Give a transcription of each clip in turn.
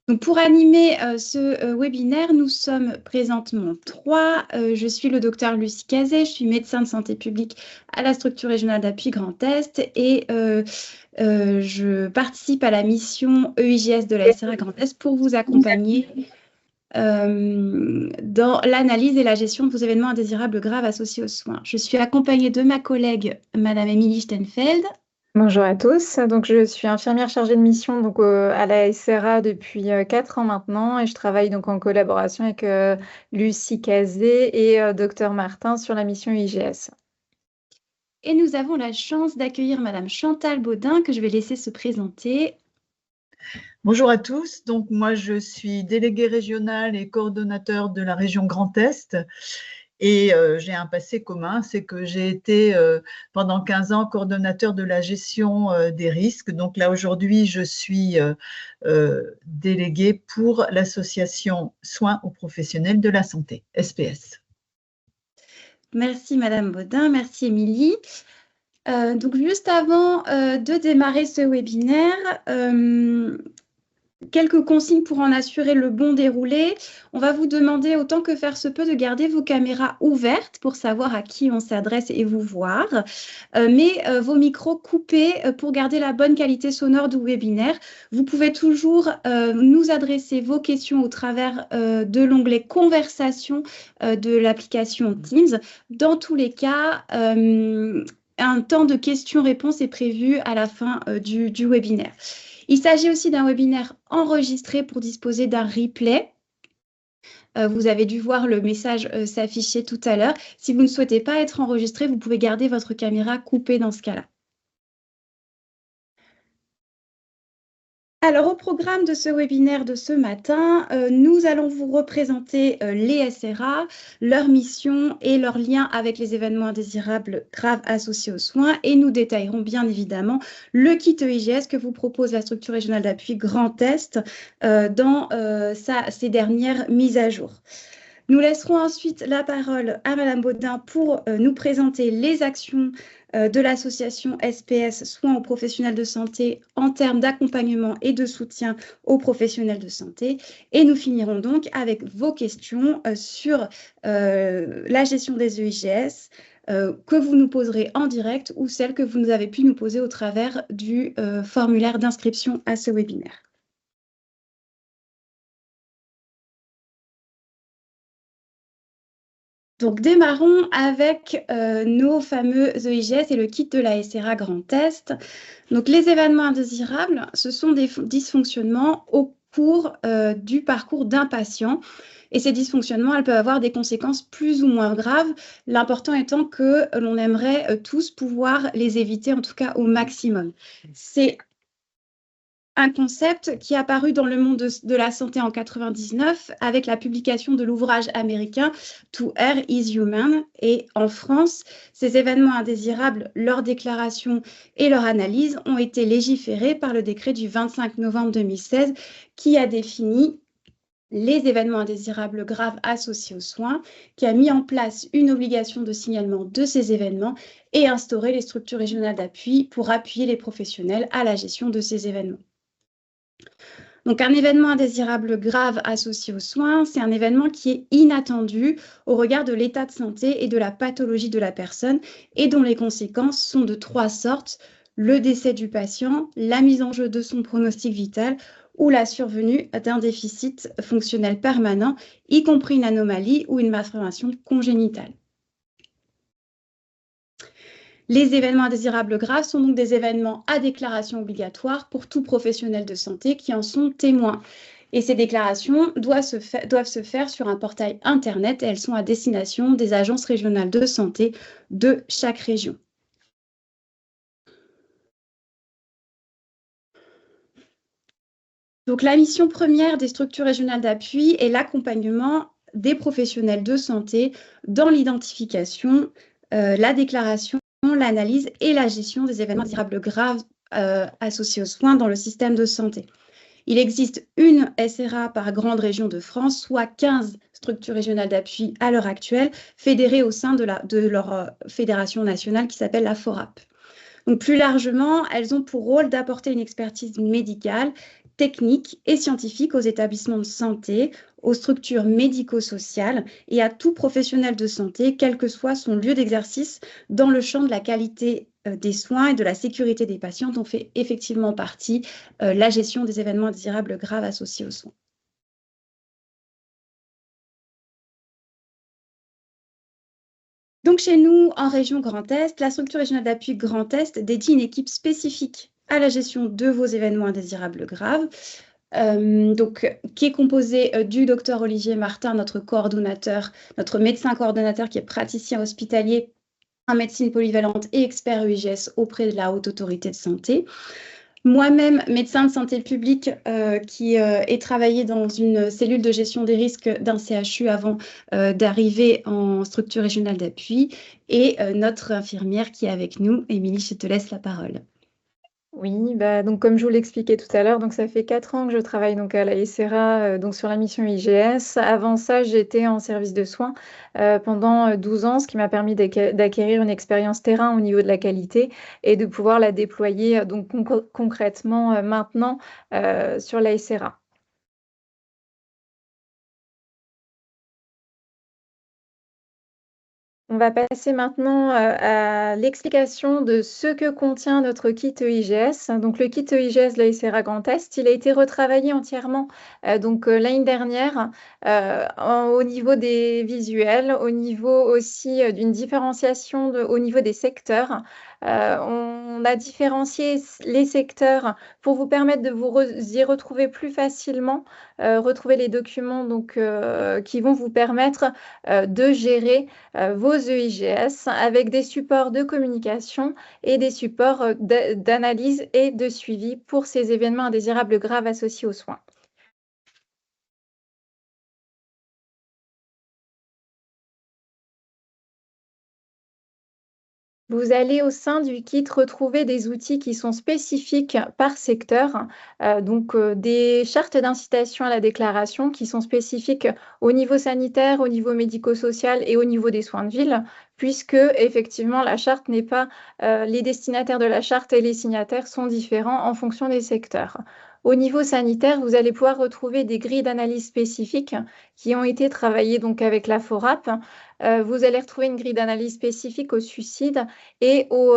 Donc pour animer ce webinaire, nous sommes présentement trois. Je suis le docteur Lucie Cazet, je suis médecin de santé publique à la structure régionale d'appui Grand Est et je participe à la mission EIGS de la SRA Grand Est pour vous accompagner dans l'analyse et la gestion de vos événements indésirables graves associés aux soins. Je suis accompagnée de ma collègue, Madame Émilie Stenfeld. Bonjour à tous. Donc, je suis infirmière chargée de mission à la SRA depuis 4 ans maintenant et je travaille donc en collaboration avec Lucie Cazet et Dr Martin sur la mission IGS. Et nous avons la chance d'accueillir Madame Chantal Baudin, que je vais laisser se présenter. Bonjour à tous. Donc, moi, je suis déléguée régionale et coordonnateur de la région Grand Est. Et j'ai un passé commun, c'est que j'ai été pendant 15 ans coordonnateur de la gestion des risques. Donc là, aujourd'hui, je suis déléguée pour l'association Soins aux professionnels de la santé, SPS. Merci Madame Baudin, merci Émilie. Donc juste avant de démarrer ce webinaire, quelques consignes pour en assurer le bon déroulé. On va vous demander autant que faire se peut de garder vos caméras ouvertes pour savoir à qui on s'adresse et vous voir, mais vos micros coupés pour garder la bonne qualité sonore du webinaire. Vous pouvez toujours nous adresser vos questions au travers de l'onglet Conversation de l'application Teams. Dans tous les cas, un temps de questions-réponses est prévu à la fin du webinaire. Il s'agit aussi d'un webinaire enregistré pour disposer d'un replay. Vous avez dû voir le message s'afficher tout à l'heure. Si vous ne souhaitez pas être enregistré, vous pouvez garder votre caméra coupée dans ce cas-là. Alors, au programme de ce webinaire de ce matin, nous allons vous représenter les SRA, leur mission et leurs liens avec les événements indésirables graves associés aux soins. Et nous détaillerons bien évidemment le kit EIGS que vous propose la structure régionale d'appui Grand Est dans ses dernières mises à jour. Nous laisserons ensuite la parole à Madame Baudin pour nous présenter les actions de l'association SPS Soins aux professionnels de santé en termes d'accompagnement et de soutien aux professionnels de santé. Et nous finirons donc avec vos questions sur la gestion des EIGS que vous nous poserez en direct ou celles que vous avez pu nous poser au travers du formulaire d'inscription à ce webinaire. Donc, démarrons avec nos fameux EIGS et le kit de la SRA Grand Est. Donc, les événements indésirables, ce sont des dysfonctionnements au cours du parcours d'un patient. Et ces dysfonctionnements, elles peuvent avoir des conséquences plus ou moins graves, l'important étant que l'on aimerait tous pouvoir les éviter, en tout cas au maximum. C'est un concept qui est apparu dans le monde de la santé en 1999 avec la publication de l'ouvrage américain To Err is Human. Et en France, ces événements indésirables, leur déclaration et leur analyse ont été légiférés par le décret du 25 novembre 2016 qui a défini les événements indésirables graves associés aux soins, qui a mis en place une obligation de signalement de ces événements et instauré les structures régionales d'appui pour appuyer les professionnels à la gestion de ces événements. Donc, un événement indésirable grave associé aux soins, c'est un événement qui est inattendu au regard de l'état de santé et de la pathologie de la personne et dont les conséquences sont de trois sortes: le décès du patient, la mise en jeu de son pronostic vital ou la survenue d'un déficit fonctionnel permanent, y compris une anomalie ou une malformation congénitale. Les événements indésirables graves sont donc des événements à déclaration obligatoire pour tout professionnel de santé qui en sont témoins. Et ces déclarations doivent se faire sur un portail Internet et elles sont à destination des agences régionales de santé de chaque région. Donc, la mission première des structures régionales d'appui est l'accompagnement des professionnels de santé dans l'identification, la déclaration, l'analyse et la gestion des événements indésirables graves associés aux soins dans le système de santé. Il existe une SRA par grande région de France, soit 15 structures régionales d'appui à l'heure actuelle, fédérées au sein de leur fédération nationale qui s'appelle la FORAP. Donc, plus largement, elles ont pour rôle d'apporter une expertise médicale techniques et scientifiques aux établissements de santé, aux structures médico-sociales et à tout professionnel de santé, quel que soit son lieu d'exercice, dans le champ de la qualité des soins et de la sécurité des patients, dont fait effectivement partie la gestion des événements indésirables graves associés aux soins. Donc, chez nous, en région Grand Est, la structure régionale d'appui Grand Est dédie une équipe spécifique à la gestion de vos événements indésirables graves, qui est composée du docteur Olivier Martin, notre coordonnateur, notre médecin coordonnateur qui est praticien hospitalier en médecine polyvalente et expert EIGS auprès de la Haute Autorité de Santé. Moi-même, médecin de santé publique qui ai travaillé dans une cellule de gestion des risques d'un CHU avant d'arriver en structure régionale d'appui, et notre infirmière qui est avec nous. Émilie, je te laisse la parole. Oui, donc comme je vous l'expliquais tout à l'heure, donc ça fait 4 ans que je travaille donc à la SRA, donc sur la mission IGS. Avant ça, j'étais en service de soins pendant 12 ans, ce qui m'a permis d'acquérir une expérience terrain au niveau de la qualité et de pouvoir la déployer donc concrètement maintenant sur la SRA. On va passer maintenant à l'explication de ce que contient notre kit EIGS. Donc le kit EIGS de la SRA Grand Est, il a été retravaillé entièrement l'année dernière au niveau des visuels, au niveau aussi d'une différenciation au niveau des secteurs. On a différencié les secteurs pour vous permettre de vous y retrouver plus facilement, retrouver les documents qui vont vous permettre de gérer vos EIGS avec des supports de communication et des supports d'analyse et de suivi pour ces événements indésirables graves associés aux soins. Vous allez au sein du kit retrouver des outils qui sont spécifiques par secteur, des chartes d'incitation à la déclaration qui sont spécifiques au niveau sanitaire, au niveau médico-social et au niveau des soins de ville, puisque effectivement la charte n'est pas, les destinataires de la charte et les signataires sont différents en fonction des secteurs. Au niveau sanitaire, vous allez pouvoir retrouver des grilles d'analyse spécifiques qui ont été travaillées donc avec la FORAP. Vous allez retrouver une grille d'analyse spécifique au suicide et au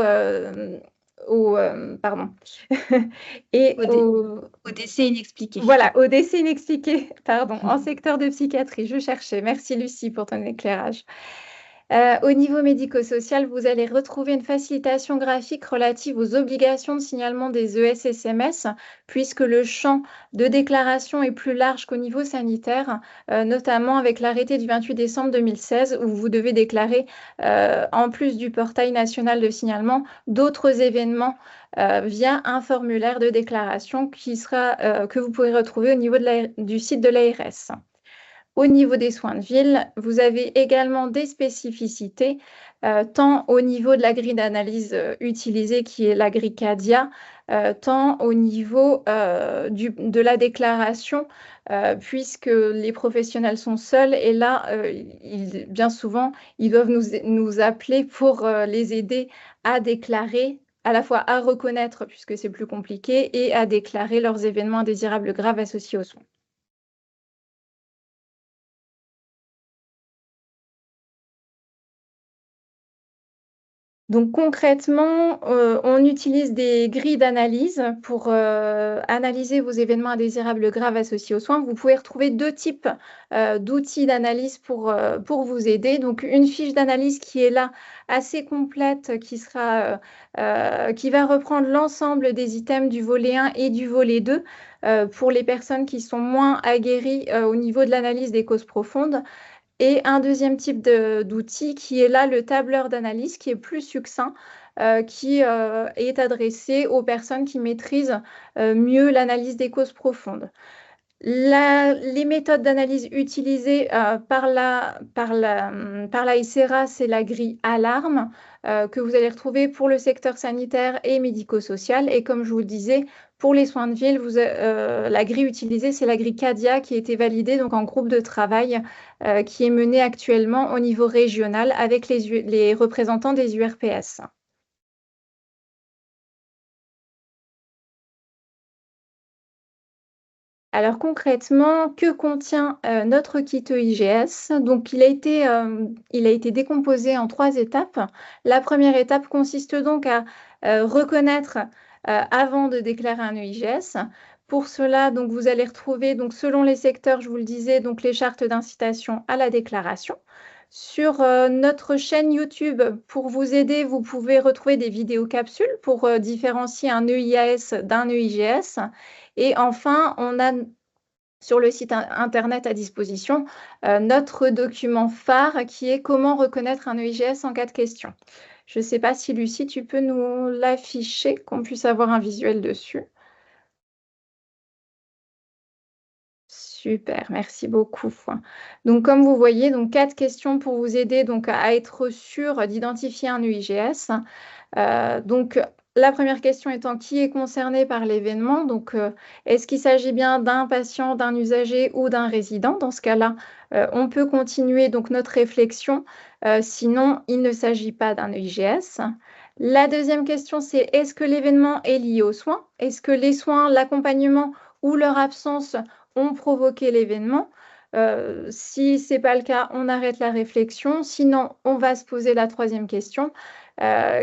décès inexpliqué. Voilà, au décès inexpliqué, pardon, en secteur de psychiatrie. Je cherchais. Merci Lucie pour ton éclairage. Au niveau médico-social, vous allez retrouver une facilitation graphique relative aux obligations de signalement des ES-SMS, puisque le champ de déclaration est plus large qu'au niveau sanitaire, notamment avec l'arrêté du 28 décembre 2016, où vous devez déclarer, en plus du portail national de signalement, d'autres événements via un formulaire de déclaration que vous pourrez retrouver au niveau du site de l'ARS. Au niveau des soins de ville, vous avez également des spécificités, tant au niveau de la grille d'analyse utilisée, qui est la grille CADIA, tant au niveau de la déclaration, puisque les professionnels sont seuls et là, bien souvent, ils doivent nous appeler pour les aider à déclarer, à la fois à reconnaître, puisque c'est plus compliqué, et à déclarer leurs événements indésirables graves associés aux soins. Donc concrètement, on utilise des grilles d'analyse pour analyser vos événements indésirables graves associés aux soins. Vous pouvez retrouver 2 types d'outils d'analyse pour vous aider. Donc une fiche d'analyse qui est là, assez complète, qui va reprendre l'ensemble des items du volet 1 et du volet 2 pour les personnes qui sont moins aguerries au niveau de l'analyse des causes profondes. Et un deuxième type d'outil qui est là, le tableur d'analyse, qui est plus succinct, qui est adressé aux personnes qui maîtrisent mieux l'analyse des causes profondes. Les méthodes d'analyse utilisées par la SRA, c'est la grille alarme que vous allez retrouver pour le secteur sanitaire et médico-social. Et comme je vous le disais, pour les soins de ville, la grille utilisée, c'est la grille CADIA qui a été validée donc en groupe de travail qui est menée actuellement au niveau régional avec les représentants des URPS. Alors concrètement, que contient notre kit EIGS? Donc il a été décomposé en 3 étapes. La première étape consiste donc à reconnaître avant de déclarer un EIGS. Pour cela, donc, vous allez retrouver, donc, selon les secteurs, je vous le disais, donc, les chartes d'incitation à la déclaration. Sur notre chaîne YouTube, pour vous aider, vous pouvez retrouver des vidéos capsules pour différencier un EIAS d'un EIGS. Et enfin, on a sur le site internet à disposition notre document phare qui est comment reconnaître un EIGS en cas de question. Je ne sais pas si Lucie, tu peux nous l'afficher, qu'on puisse avoir un visuel dessus. Super, merci beaucoup. Donc, comme vous voyez, donc 4 questions pour vous aider donc, à être sûr d'identifier un EIGS. Donc, la première question étant qui est concerné par l'événement? Donc, est-ce qu'il s'agit bien d'un patient, d'un usager ou d'un résident? Dans ce cas-là, on peut continuer donc notre réflexion. Sinon, il ne s'agit pas d'un EIGS. La deuxième question, c'est est-ce que l'événement est lié aux soins? Est-ce que les soins, l'accompagnement ou leur absence ont provoqué l'événement? Si ce n'est pas le cas, on arrête la réflexion. Sinon, on va se poser la troisième question,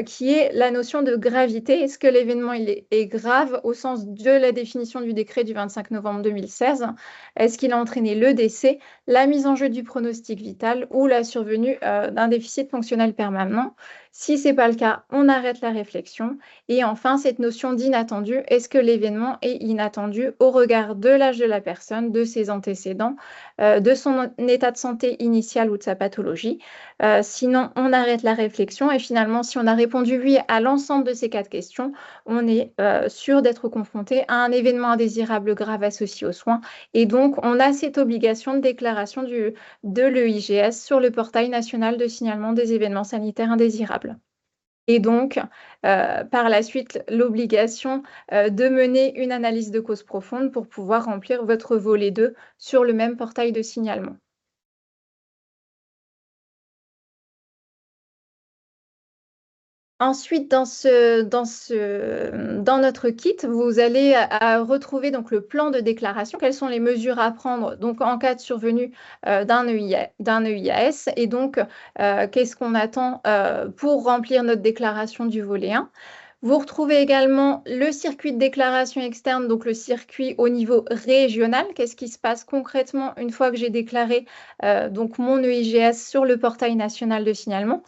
qui est la notion de gravité. Est-ce que l'événement est grave au sens de la définition du décret du 25 novembre 2016? Est-ce qu'il a entraîné le décès, la mise en jeu du pronostic vital ou la survenue d'un déficit fonctionnel permanent? Si ce n'est pas le cas, on arrête la réflexion. Et enfin, cette notion d'inattendu, est-ce que l'événement est inattendu au regard de l'âge de la personne, de ses antécédents, de son état de santé initial ou de sa pathologie? Sinon, on arrête la réflexion et finalement, si on a répondu oui à l'ensemble de ces 4 questions, on est sûr d'être confronté à un événement indésirable grave associé aux soins et donc on a cette obligation de déclaration de l'EIGS sur le portail national de signalement des événements sanitaires indésirables. Et donc, par la suite, l'obligation de mener une analyse de cause profonde pour pouvoir remplir votre volet 2 sur le même portail de signalement. Ensuite, dans notre kit, vous allez retrouver donc le plan de déclaration. Quelles sont les mesures à prendre donc, en cas de survenue d'un EIAS et donc qu'est-ce qu'on attend pour remplir notre déclaration du volet 1. Vous retrouvez également le circuit de déclaration externe, donc le circuit au niveau régional. Qu'est-ce qui se passe concrètement une fois que j'ai déclaré donc mon EIGS sur le portail national de signalement?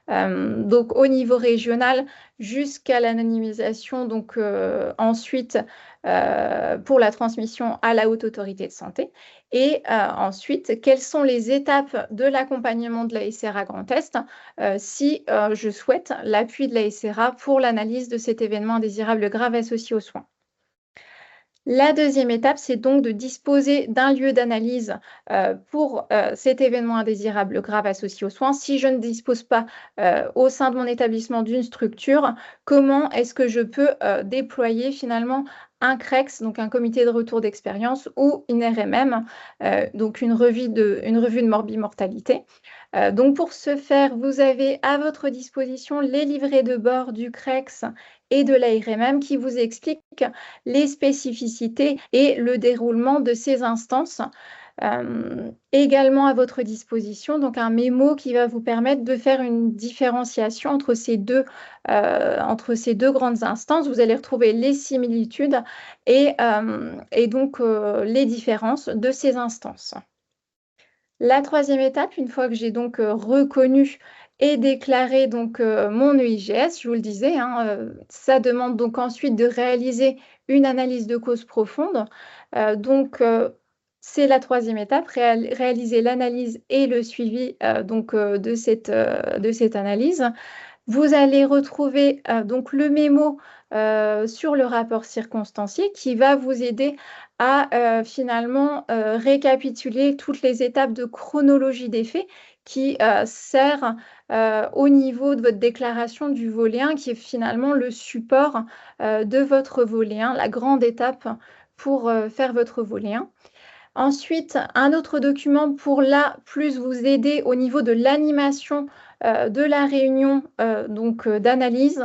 Donc au niveau régional jusqu'à l'anonymisation, donc ensuite pour la transmission à la Haute Autorité de Santé. Et ensuite, quelles sont les étapes de l'accompagnement de la SRA Grand Est si je souhaite l'appui de la SRA pour l'analyse de cet événement indésirable grave associé aux soins. La deuxième étape, c'est donc de disposer d'un lieu d'analyse pour cet événement indésirable grave associé aux soins. Si je ne dispose pas au sein de mon établissement d'une structure, comment est-ce que je peux déployer finalement un CREX, donc un comité de retour d'expérience, ou une RMM, donc une revue de morbimortalité. Donc pour ce faire, vous avez à votre disposition les livrets de bord du CREX et de la RMM qui vous expliquent les spécificités et le déroulement de ces instances. Également à votre disposition, donc un mémo qui va vous permettre de faire une différenciation entre ces deux grandes instances. Vous allez retrouver les similitudes et donc les différences de ces instances. La troisième étape, une fois que j'ai donc reconnu et déclaré donc mon EIGS, je vous le disais, ça demande donc ensuite de réaliser une analyse de cause profonde. Donc, c'est la troisième étape, réaliser l'analyse et le suivi de cette analyse. Vous allez retrouver donc le mémo sur le rapport circonstancié qui va vous aider à finalement récapituler toutes les étapes de chronologie des faits qui sert au niveau de votre déclaration du volet 1 qui est finalement le support de votre volet 1, la grande étape pour faire votre volet 1. Ensuite, un autre document pour là plus vous aider au niveau de l'animation de la réunion d'analyse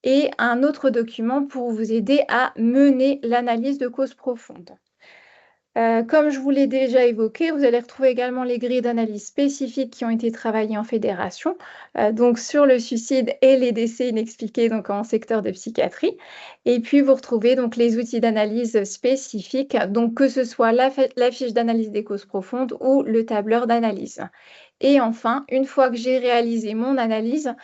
et un autre document pour vous aider à mener l'analyse de cause profonde. Comme je vous l'ai déjà évoqué, vous allez retrouver également les grilles d'analyse spécifiques qui ont été travaillées en fédération, donc sur le suicide et les décès inexpliqués donc en secteur de psychiatrie. Et puis vous retrouvez donc les outils d'analyse spécifiques, donc que ce soit la fiche d'analyse des causes profondes ou le tableur d'analyse. Et enfin, une fois que j'ai réalisé mon analyse,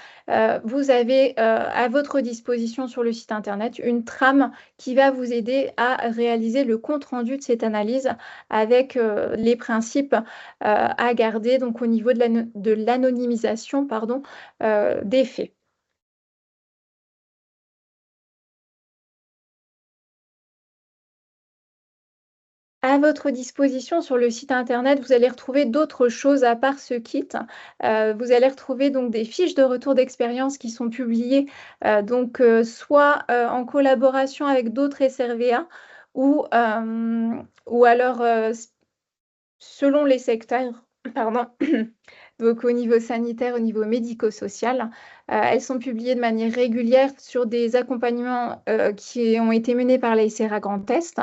vous avez à votre disposition sur le site internet une trame qui va vous aider à réaliser le compte-rendu de cette analyse avec les principes à garder donc au niveau de l'anonymisation des faits. À votre disposition sur le site internet, vous allez retrouver d'autres choses à part ce kit. Vous allez retrouver donc des fiches de retour d'expérience qui sont publiées soit en collaboration avec d'autres SRVA ou alors selon les secteurs, pardon. Donc au niveau sanitaire, au niveau médico-social. Elles sont publiées de manière régulière sur des accompagnements qui ont été menés par la SRA Grand Est.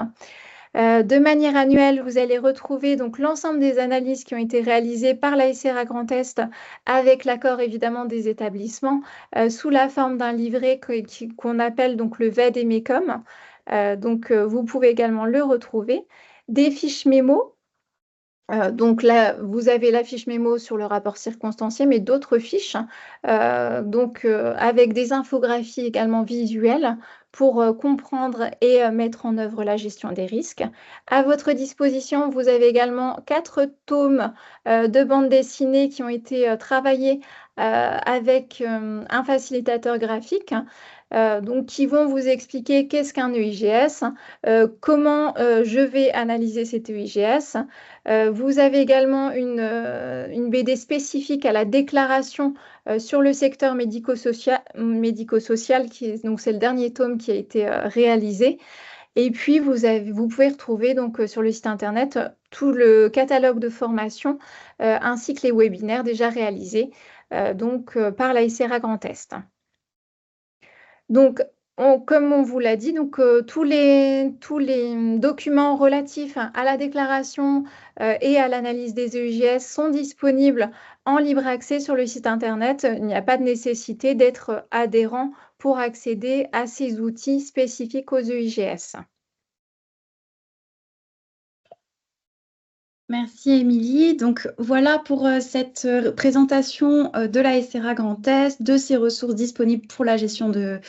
De manière annuelle, vous allez retrouver donc l'ensemble des analyses qui ont été réalisées par la SRA Grand Est avec l'accord évidemment des établissements sous la forme d'un livret qu'on appelle donc le VED et MECOM. Vous pouvez également le retrouver. Des fiches mémo. Donc là, vous avez la fiche mémo sur le rapport circonstancié, mais d'autres fiches, avec des infographies également visuelles pour comprendre et mettre en œuvre la gestion des risques. À votre disposition, vous avez également 4 tomes de bande dessinée qui ont été travaillés avec un facilitateur graphique. Qui vont vous expliquer qu'est-ce qu'un EIGS, comment je vais analyser cet EIGS. Vous avez également une BD spécifique à la déclaration sur le secteur médico-social, donc c'est le dernier tome qui a été réalisé. Et puis, vous pouvez retrouver donc sur le site internet tout le catalogue de formation ainsi que les webinaires déjà réalisés par la SRA Grand Est. Donc, comme on vous l'a dit, tous les documents relatifs à la déclaration et à l'analyse des EIGS sont disponibles en libre accès sur le site internet. Il n'y a pas de nécessité d'être adhérent pour accéder à ces outils spécifiques aux EIGS. Merci Émilie. Donc voilà pour cette présentation de la SRA Grand Est, de ses ressources disponibles pour la gestion de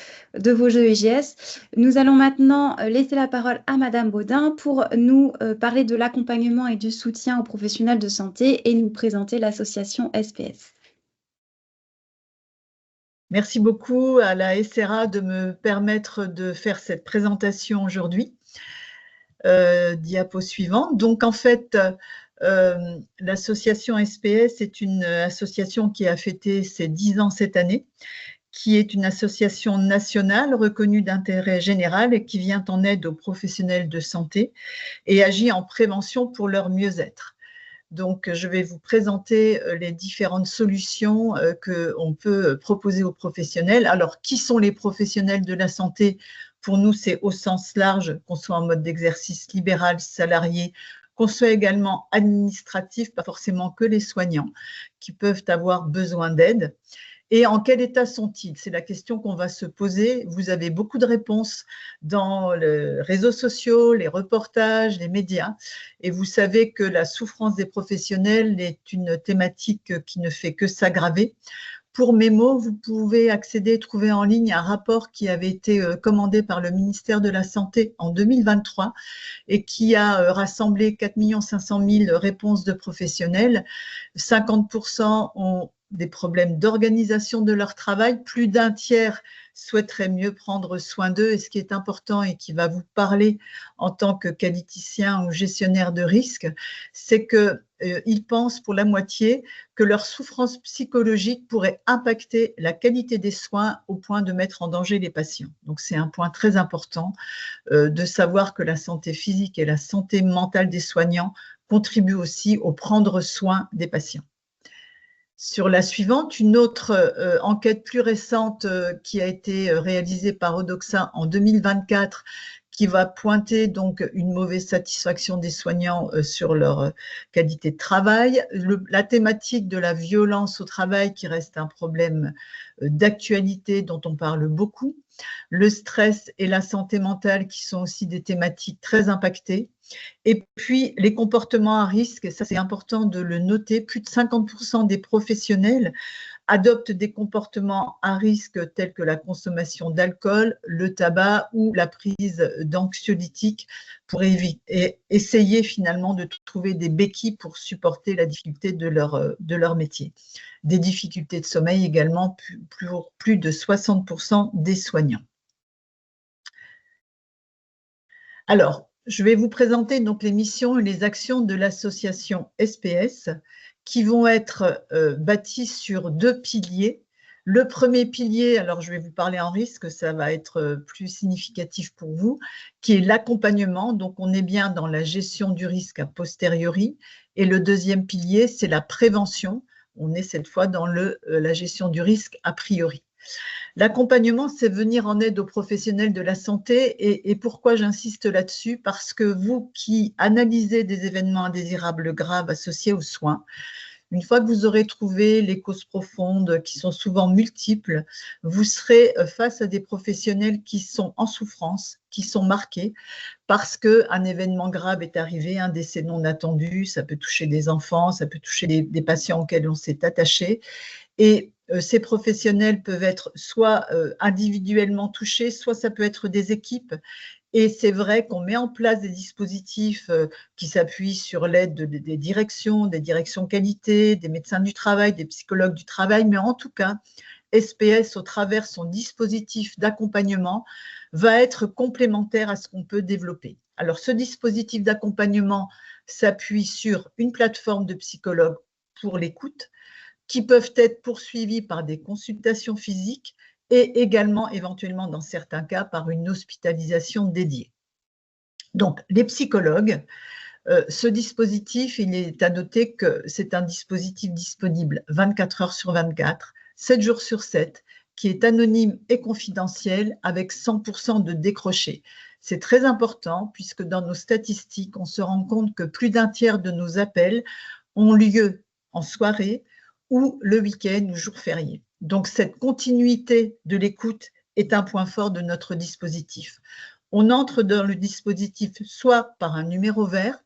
vos jeux EIGS. Nous allons maintenant laisser la parole à Madame Baudin pour nous parler de l'accompagnement et du soutien aux professionnels de santé et nous présenter l'association SPS. Merci beaucoup à la SRA de me permettre de faire cette présentation aujourd'hui. Diapo suivante. Donc, en fait, l'association SPS est une association qui a fêté ses 10 ans cette année, qui est une association nationale reconnue d'intérêt général et qui vient en aide aux professionnels de santé et agit en prévention pour leur mieux-être. Donc, je vais vous présenter les différentes solutions qu'on peut proposer aux professionnels. Alors, qui sont les professionnels de la santé ? Pour nous, c'est au sens large, qu'on soit en mode d'exercice libéral, salarié, qu'on soit également administratif, pas forcément que les soignants, qui peuvent avoir besoin d'aide. Et en quel état sont-ils? C'est la question qu'on va se poser. Vous avez beaucoup de réponses dans les réseaux sociaux, les reportages, les médias. Et vous savez que la souffrance des professionnels est une thématique qui ne fait que s'aggraver. Pour Mémo, vous pouvez accéder et trouver en ligne un rapport qui avait été commandé par le ministère de la Santé en 2023 et qui a rassemblé 4 500 000 réponses de professionnels. 50% ont des problèmes d'organisation de leur travail. Plus d'un tiers souhaiterait mieux prendre soin d'eux. Et ce qui est important et qui va vous parler en tant que qualiticien ou gestionnaire de risque, c'est qu'ils pensent pour la moitié que leur souffrance psychologique pourrait impacter la qualité des soins au point de mettre en danger les patients. Donc c'est un point très important de savoir que la santé physique et la santé mentale des soignants contribuent aussi au prendre soin des patients. Sur la suivante, une autre enquête plus récente qui a été réalisée par Odoxa en 2024, qui va pointer donc une mauvaise satisfaction des soignants sur leur qualité de travail. La thématique de la violence au travail qui reste un problème d'actualité dont on parle beaucoup. Le stress et la santé mentale qui sont aussi des thématiques très impactées. Et puis, les comportements à risque, et ça c'est important de le noter, plus de 50% des professionnels adoptent des comportements à risque tels que la consommation d'alcool, le tabac ou la prise d'anxiolytiques pour essayer finalement de trouver des béquilles pour supporter la difficulté de leur métier. Des difficultés de sommeil également, plus de 60% des soignants. Alors, je vais vous présenter donc les missions et les actions de l'association SPS qui vont être bâties sur 2 piliers. Le premier pilier, alors je vais vous parler en risque, ça va être plus significatif pour vous, qui est l'accompagnement. Donc, on est bien dans la gestion du risque a posteriori. Et le deuxième pilier, c'est la prévention. On est cette fois dans la gestion du risque a priori. L'accompagnement, c'est venir en aide aux professionnels de la santé. Et pourquoi j'insiste là-dessus? Parce que vous qui analysez des événements indésirables graves associés aux soins, une fois que vous aurez trouvé les causes profondes qui sont souvent multiples, vous serez face à des professionnels qui sont en souffrance, qui sont marqués parce qu'un événement grave est arrivé, un décès non attendu, ça peut toucher des enfants, ça peut toucher des patients auxquels on s'est attaché. Et ces professionnels peuvent être soit individuellement touchés, soit ça peut être des équipes. Et c'est vrai qu'on met en place des dispositifs qui s'appuient sur l'aide des directions qualité, des médecins du travail, des psychologues du travail, mais en tout cas, SPS, au travers son dispositif d'accompagnement, va être complémentaire à ce qu'on peut développer. Alors, ce dispositif d'accompagnement s'appuie sur une plateforme de psychologues pour l'écoute, qui peuvent être poursuivis par des consultations physiques et également, éventuellement, dans certains cas, par une hospitalisation dédiée. Donc, les psychologues, ce dispositif, il est à noter que c'est un dispositif disponible 24 heures sur 24, 7 jours sur 7, qui est anonyme et confidentiel avec 100% de décrochés. C'est très important puisque dans nos statistiques, on se rend compte que plus d'un tiers de nos appels ont lieu en soirée ou le week-end ou jour férié. Donc, cette continuité de l'écoute est un point fort de notre dispositif. On entre dans le dispositif soit par un numéro vert,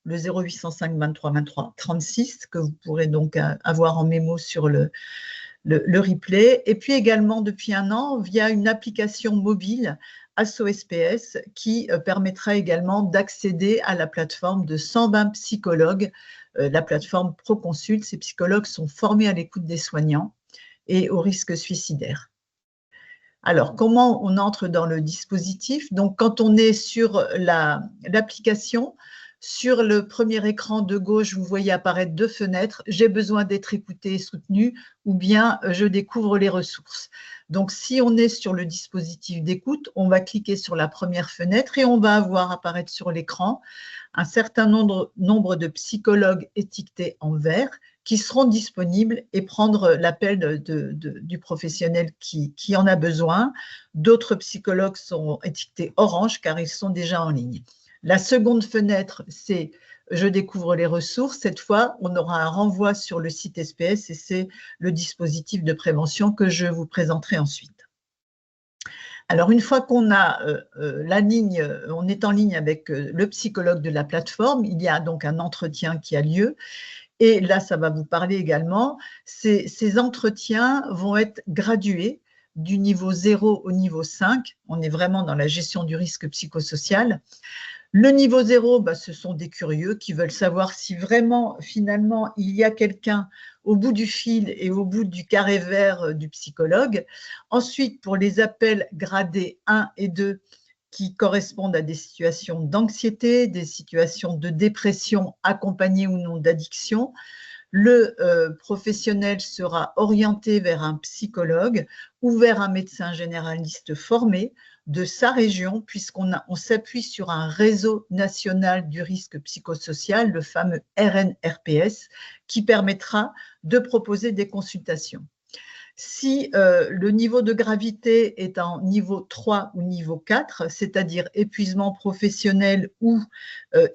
le 0805 23 23 36, que vous pourrez donc avoir en mémo sur le replay, et puis également depuis un an via une application mobile ASSO-SPS qui permettra également d'accéder à la plateforme de 120 psychologues, la plateforme Proconsult. Ces psychologues sont formés à l'écoute des soignants et au risque suicidaire. Alors, comment on entre dans le dispositif? Donc, quand on est sur l'application, sur le premier écran de gauche, vous voyez apparaître 2 fenêtres. J'ai besoin d'être écouté et soutenu, ou bien je découvre les ressources. Donc, si on est sur le dispositif d'écoute, on va cliquer sur la première fenêtre et on va avoir apparaître sur l'écran un certain nombre de psychologues étiquetés en vert qui seront disponibles et prendre l'appel du professionnel qui en a besoin. D'autres psychologues sont étiquetés orange car ils sont déjà en ligne. La seconde fenêtre, c'est « Je découvre les ressources ». Cette fois, on aura un renvoi sur le site SPS et c'est le dispositif de prévention que je vous présenterai ensuite. Alors, une fois qu'on a on est en ligne avec le psychologue de la plateforme, il y a donc un entretien qui a lieu. Et là, ça va vous parler également. Ces entretiens vont être gradués du niveau 0 au niveau 5. On est vraiment dans la gestion du risque psychosocial. Le niveau 0, ce sont des curieux qui veulent savoir si vraiment, finalement, il y a quelqu'un au bout du fil et au bout du carré vert du psychologue. Ensuite, pour les appels gradés 1 et 2, qui correspondent à des situations d'anxiété, des situations de dépression accompagnées ou non d'addiction. le professionnel sera orienté vers un psychologue ou vers un médecin généraliste formé de sa région, puisqu'on s'appuie sur un réseau national du risque psychosocial, le fameux RNRPS, qui permettra de proposer des consultations. Si le niveau de gravité est en niveau 3 ou niveau 4, c'est-à-dire épuisement professionnel ou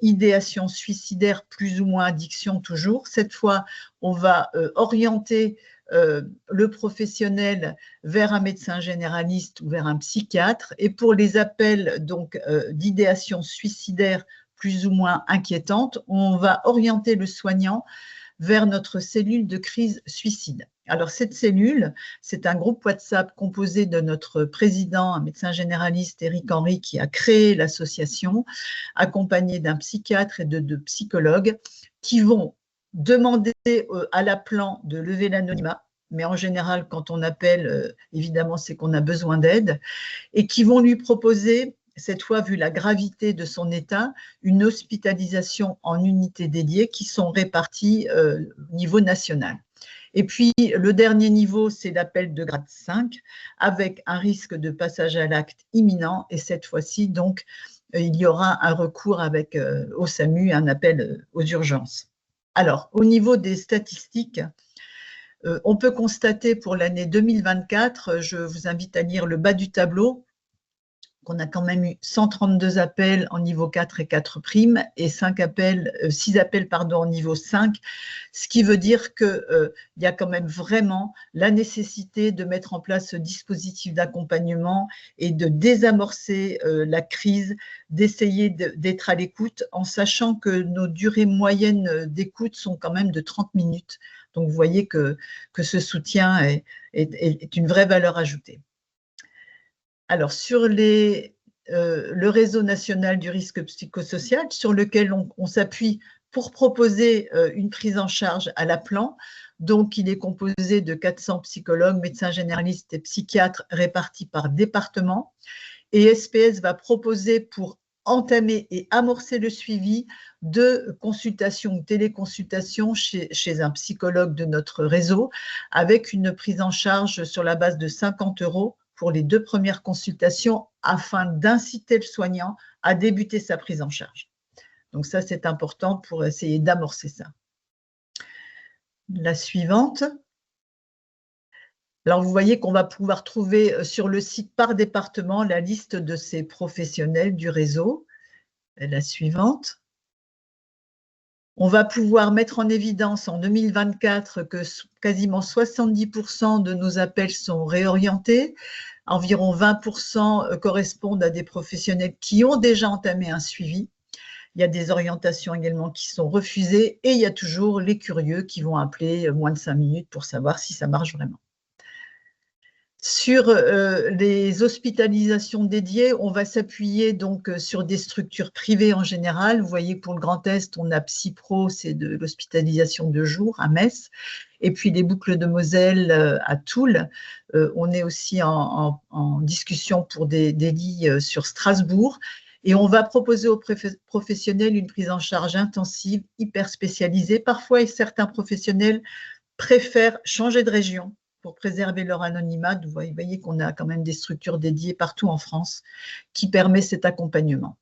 idéation suicidaire, plus ou moins addiction toujours, cette fois, on va orienter le professionnel vers un médecin généraliste ou vers un psychiatre. Et pour les appels donc d'idéation suicidaire plus ou moins inquiétante, on va orienter le soignant vers notre cellule de crise suicide. Alors, cette cellule, c'est un groupe WhatsApp composé de notre président, un médecin généraliste, Éric Henry, qui a créé l'association, accompagné d'un psychiatre et de deux psychologues, qui vont demander à l'appelant de lever l'anonymat, mais en général, quand on appelle, évidemment, c'est qu'on a besoin d'aide, et qui vont lui proposer, cette fois, vu la gravité de son état, une hospitalisation en unités dédiées qui sont réparties au niveau national. Et puis, le dernier niveau, c'est l'appel de grade 5, avec un risque de passage à l'acte imminent. Et cette fois-ci, donc, il y aura un recours avec, au SAMU, un appel aux urgences. Alors, au niveau des statistiques, on peut constater pour l'année 2024, je vous invite à lire le bas du tableau, qu'on a quand même eu 132 appels en niveau 4 et 4 primes et 6 appels en niveau 5, ce qui veut dire qu'il y a quand même vraiment la nécessité de mettre en place ce dispositif d'accompagnement et de désamorcer la crise, d'essayer d'être à l'écoute en sachant que nos durées moyennes d'écoute sont quand même de 30 minutes. Donc, vous voyez que ce soutien est une vraie valeur ajoutée. Alors, sur le réseau national du risque psychosocial, sur lequel on s'appuie pour proposer une prise en charge à l'appelant. Donc, il est composé de 400 psychologues, médecins généralistes et psychiatres répartis par département. Et SPS va proposer pour entamer et amorcer le suivi de consultations ou téléconsultations chez un psychologue de notre réseau avec une prise en charge sur la base de 50 € pour les 2 premières consultations afin d'inciter le soignant à débuter sa prise en charge. Donc ça, c'est important pour essayer d'amorcer ça. La suivante. Alors, vous voyez qu'on va pouvoir trouver sur le site par département la liste de ces professionnels du réseau. Et la suivante. On va pouvoir mettre en évidence en 2024 que quasiment 70% de nos appels sont réorientés. Environ 20% correspondent à des professionnels qui ont déjà entamé un suivi. Il y a des orientations également qui sont refusées et il y a toujours les curieux qui vont appeler moins de 5 minutes pour savoir si ça marche vraiment. Sur les hospitalisations dédiées, on va s'appuyer donc sur des structures privées en général. Vous voyez, pour le Grand Est, on a Psypro, c'est de l'hospitalisation de jour à Metz. Et puis les Boucles de Moselle à Toul. On est aussi en discussion pour des lits sur Strasbourg. Et on va proposer aux professionnels une prise en charge intensive, hyper spécialisée. Parfois, et certains professionnels préfèrent changer de région pour préserver leur anonymat. Vous voyez qu'on a quand même des structures dédiées partout en France qui permettent cet accompagnement.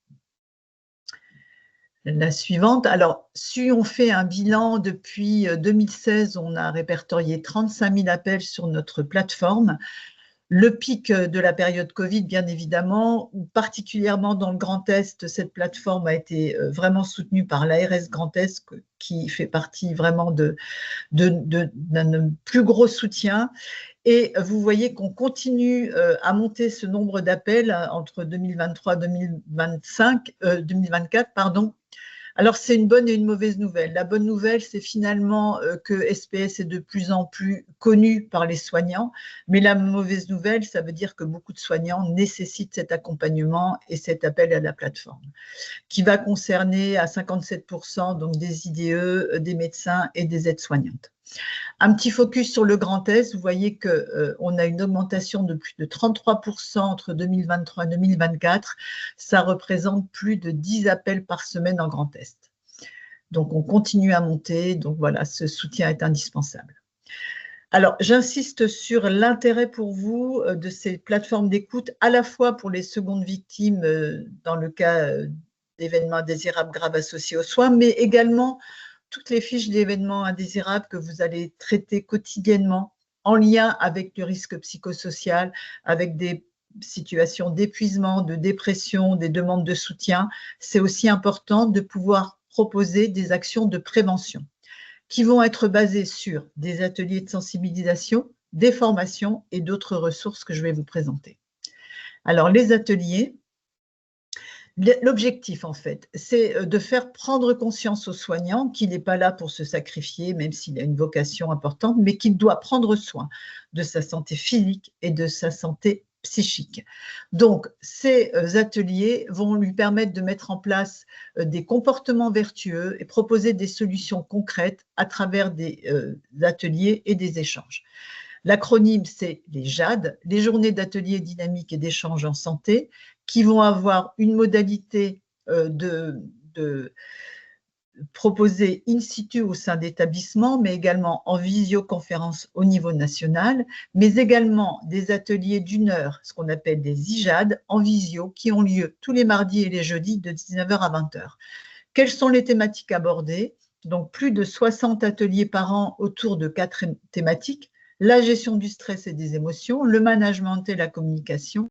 La suivante. Alors, si on fait un bilan depuis 2016, on a répertorié 35 000 appels sur notre plateforme. Le pic de la période Covid, bien évidemment, ou particulièrement dans le Grand Est, cette plateforme a été vraiment soutenue par l'ARS Grand Est, qui fait partie vraiment d'un plus gros soutien. Et vous voyez qu'on continue à monter ce nombre d'appels entre 2023 et 2024, pardon. Alors, c'est une bonne et une mauvaise nouvelle. La bonne nouvelle, c'est finalement que SPS est de plus en plus connu par les soignants. Mais la mauvaise nouvelle, ça veut dire que beaucoup de soignants nécessitent cet accompagnement et cet appel à la plateforme, qui va concerner à 57% donc des IDE, des médecins et des aides-soignantes. Un petit focus sur le Grand Est, vous voyez qu'on a une augmentation de plus de 33% entre 2023 et 2024. Ça représente plus de 10 appels par semaine en Grand Est. Donc, on continue à monter. Donc, voilà, ce soutien est indispensable. Alors, j'insiste sur l'intérêt pour vous de ces plateformes d'écoute, à la fois pour les secondes victimes dans le cas d'événements indésirables graves associés aux soins, mais également toutes les fiches d'événements indésirables que vous allez traiter quotidiennement en lien avec le risque psychosocial, avec des situations d'épuisement, de dépression, des demandes de soutien. C'est aussi important de pouvoir proposer des actions de prévention qui vont être basées sur des ateliers de sensibilisation, des formations et d'autres ressources que je vais vous présenter. Alors, les ateliers, l'objectif, en fait, c'est de faire prendre conscience aux soignants qu'il n'est pas là pour se sacrifier, même s'il a une vocation importante, mais qu'il doit prendre soin de sa santé physique et de sa santé psychique. Donc, ces ateliers vont lui permettre de mettre en place des comportements vertueux et proposer des solutions concrètes à travers des ateliers et des échanges. L'acronyme, c'est les JAD, les journées d'ateliers dynamiques et d'échanges en santé, qui vont avoir une modalité de proposés in situ au sein d'établissements, mais également en visioconférence au niveau national, mais également des ateliers d'1 heure, ce qu'on appelle des IJAD, en visio, qui ont lieu tous les mardis et les jeudis de 19h à 20h. Quelles sont les thématiques abordées? Donc, plus de 60 ateliers par an autour de 4 thématiques: la gestion du stress et des émotions, le management et la communication,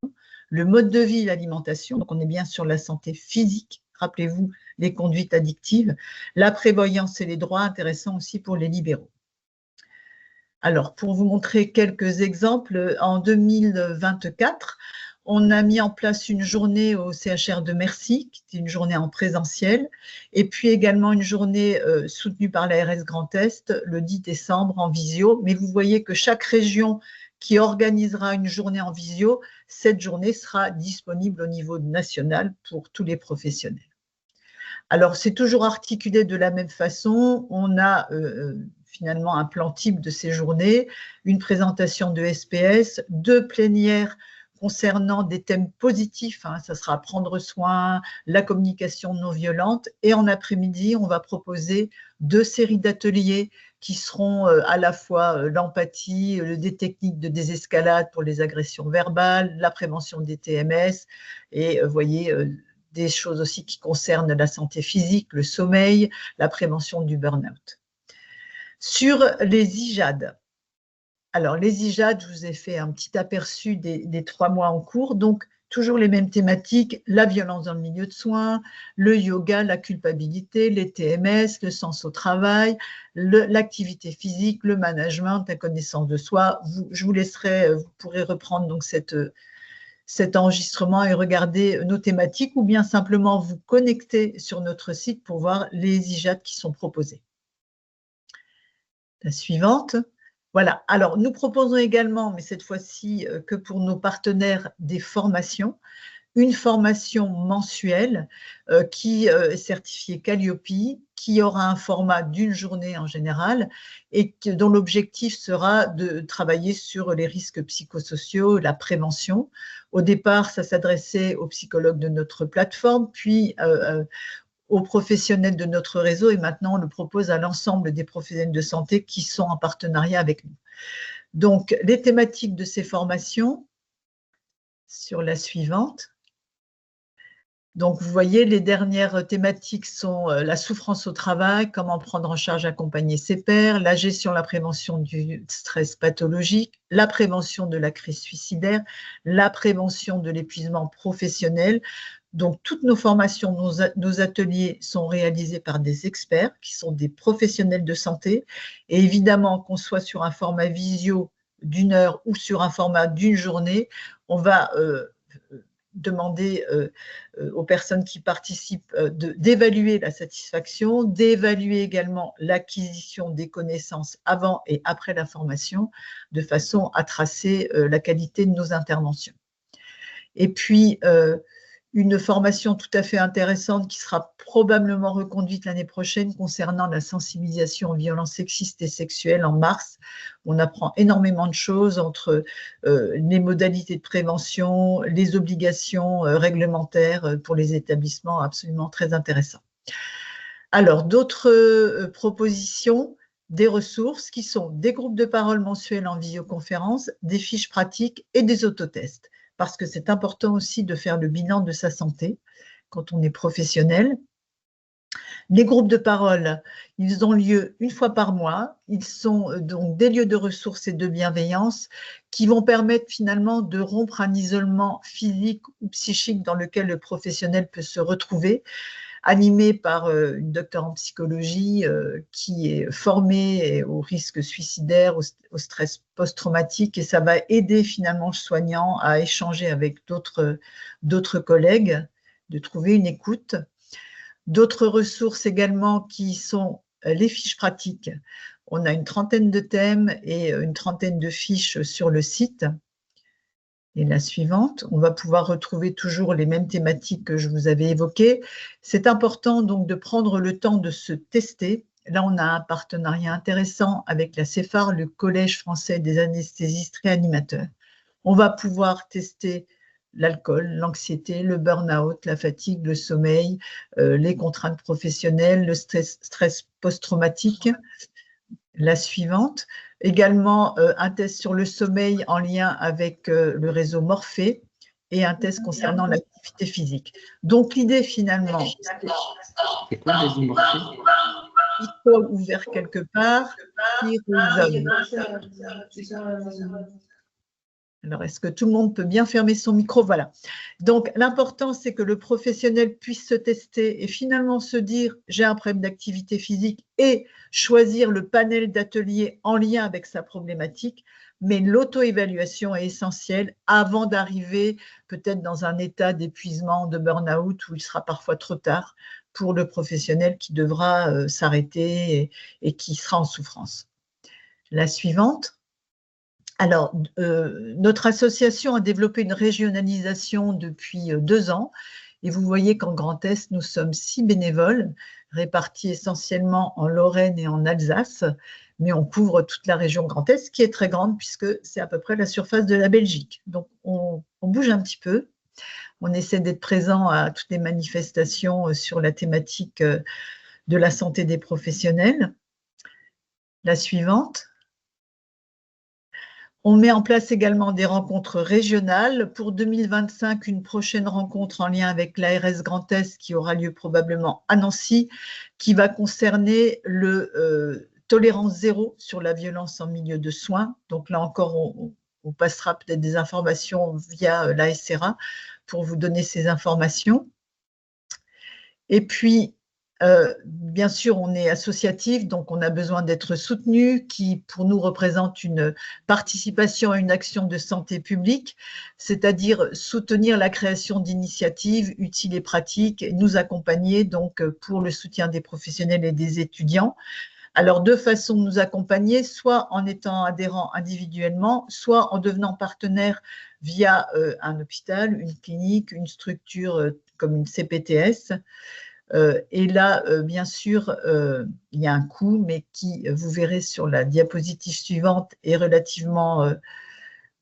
le mode de vie et l'alimentation, donc on est bien sur la santé physique, rappelez-vous, les conduites addictives, la prévoyance et les droits, intéressants aussi pour les libéraux. Alors, pour vous montrer quelques exemples, en 2024, on a mis en place une journée au CHR de Mercy, qui était une journée en présentiel, et puis également une journée soutenue par l'ARS Grand Est, le 10 décembre en visio. Mais vous voyez que chaque région qui organisera une journée en visio, cette journée sera disponible au niveau national pour tous les professionnels. Alors, c'est toujours articulé de la même façon. On a finalement un plan type de ces journées, une présentation de SPS, 2 plénières concernant des thèmes positifs, ça sera prendre soin, la communication non violente, et en après-midi, on va proposer 2 séries d'ateliers qui seront à la fois l'empathie, des techniques de désescalade pour les agressions verbales, la prévention des TMS, et vous voyez, des choses aussi qui concernent la santé physique, le sommeil, la prévention du burn-out. Sur les IJAD, alors les IJAD, je vous ai fait un petit aperçu des 3 mois en cours, donc toujours les mêmes thématiques: la violence dans le milieu de soins, le yoga, la culpabilité, les TMS, le sens au travail, l'activité physique, le management, la connaissance de soi. Je vous laisserai, vous pourrez reprendre donc cet enregistrement et regarder nos thématiques, ou bien simplement vous connecter sur notre site pour voir les IJAD qui sont proposés. La suivante. Voilà, alors nous proposons également, mais cette fois-ci que pour nos partenaires, des formations. Une formation mensuelle qui est certifiée Calliope, qui aura un format d'1 journée en général, et dont l'objectif sera de travailler sur les risques psychosociaux, la prévention. Au départ, ça s'adressait aux psychologues de notre plateforme, puis aux professionnels de notre réseau, et maintenant on le propose à l'ensemble des professionnels de santé qui sont en partenariat avec nous. Donc, les thématiques de ces formations, sur la suivante. Donc, vous voyez, les dernières thématiques sont la souffrance au travail, comment prendre en charge, accompagner ses pairs, la gestion, la prévention du stress pathologique, la prévention de la crise suicidaire, la prévention de l'épuisement professionnel. Donc, toutes nos formations, nos ateliers sont réalisés par des experts qui sont des professionnels de santé. Et évidemment, qu'on soit sur un format visio d'1 heure ou sur un format d'1 journée, on va demander aux personnes qui participent d'évaluer la satisfaction, d'évaluer également l'acquisition des connaissances avant et après la formation, de façon à tracer la qualité de nos interventions. Et puis, une formation tout à fait intéressante qui sera probablement reconduite l'année prochaine concernant la sensibilisation aux violences sexistes et sexuelles en mars. On apprend énormément de choses entre les modalités de prévention, les obligations réglementaires pour les établissements, absolument très intéressant. Alors, d'autres propositions, des ressources qui sont des groupes de parole mensuels en visioconférence, des fiches pratiques et des autotests. Parce que c'est important aussi de faire le bilan de sa santé quand on est professionnel. Les groupes de parole, ils ont lieu une fois par mois. Ils sont donc des lieux de ressources et de bienveillance qui vont permettre finalement de rompre un isolement physique ou psychique dans lequel le professionnel peut se retrouver, animé par une docteure en psychologie qui est formée au risque suicidaire, au stress post-traumatique, et ça va aider finalement le soignant à échanger avec d'autres collègues, de trouver une écoute. D'autres ressources également qui sont les fiches pratiques. On a une trentaine de thèmes et une trentaine de fiches sur le site. Et la suivante, on va pouvoir retrouver toujours les mêmes thématiques que je vous avais évoquées. C'est important donc de prendre le temps de se tester. Là, on a un partenariat intéressant avec la CEFAR, le Collège français des anesthésistes réanimateurs. On va pouvoir tester l'alcool, l'anxiété, le burn-out, la fatigue, le sommeil, les contraintes professionnelles, le stress post-traumatique. La suivante, également un test sur le sommeil en lien avec le réseau Morphée et un test concernant l'activité physique. Donc l'idée finalement, c'est quoi le réseau Morphée? micro ouvert quelque part, qui résonne. Alors, est-ce que tout le monde peut bien fermer son micro? Voilà. Donc, l'important, c'est que le professionnel puisse se tester et finalement se dire « j'ai un problème d'activité physique » et choisir le panel d'ateliers en lien avec sa problématique. Mais l'auto-évaluation est essentielle avant d'arriver peut-être dans un état d'épuisement, de burn-out où il sera parfois trop tard pour le professionnel qui devra s'arrêter et qui sera en souffrance. La suivante. Alors, notre association a développé une régionalisation depuis 2 ans et vous voyez qu'en Grand Est, nous sommes 6 bénévoles répartis essentiellement en Lorraine et en Alsace, mais on couvre toute la région Grand Est qui est très grande puisque c'est à peu près la surface de la Belgique. Donc, on bouge un petit peu, on essaie d'être présent à toutes les manifestations sur la thématique de la santé des professionnels. La suivante. On met en place également des rencontres régionales. Pour 2025, une prochaine rencontre en lien avec l'ARS Grand Est qui aura lieu probablement à Nancy, qui va concerner le tolérance zéro sur la violence en milieu de soins. Donc là encore, on passera peut-être des informations via la SRA pour vous donner ces informations. Et puis, bien sûr, on est associatif, donc on a besoin d'être soutenu, qui pour nous représente une participation à une action de santé publique, c'est-à-dire soutenir la création d'initiatives utiles et pratiques, et nous accompagner donc pour le soutien des professionnels et des étudiants. Alors, 2 façons de nous accompagner, soit en étant adhérent individuellement, soit en devenant partenaire via un hôpital, une clinique, une structure comme une CPTS. Et là, bien sûr, il y a un coût, mais qui, vous verrez sur la diapositive suivante, est relativement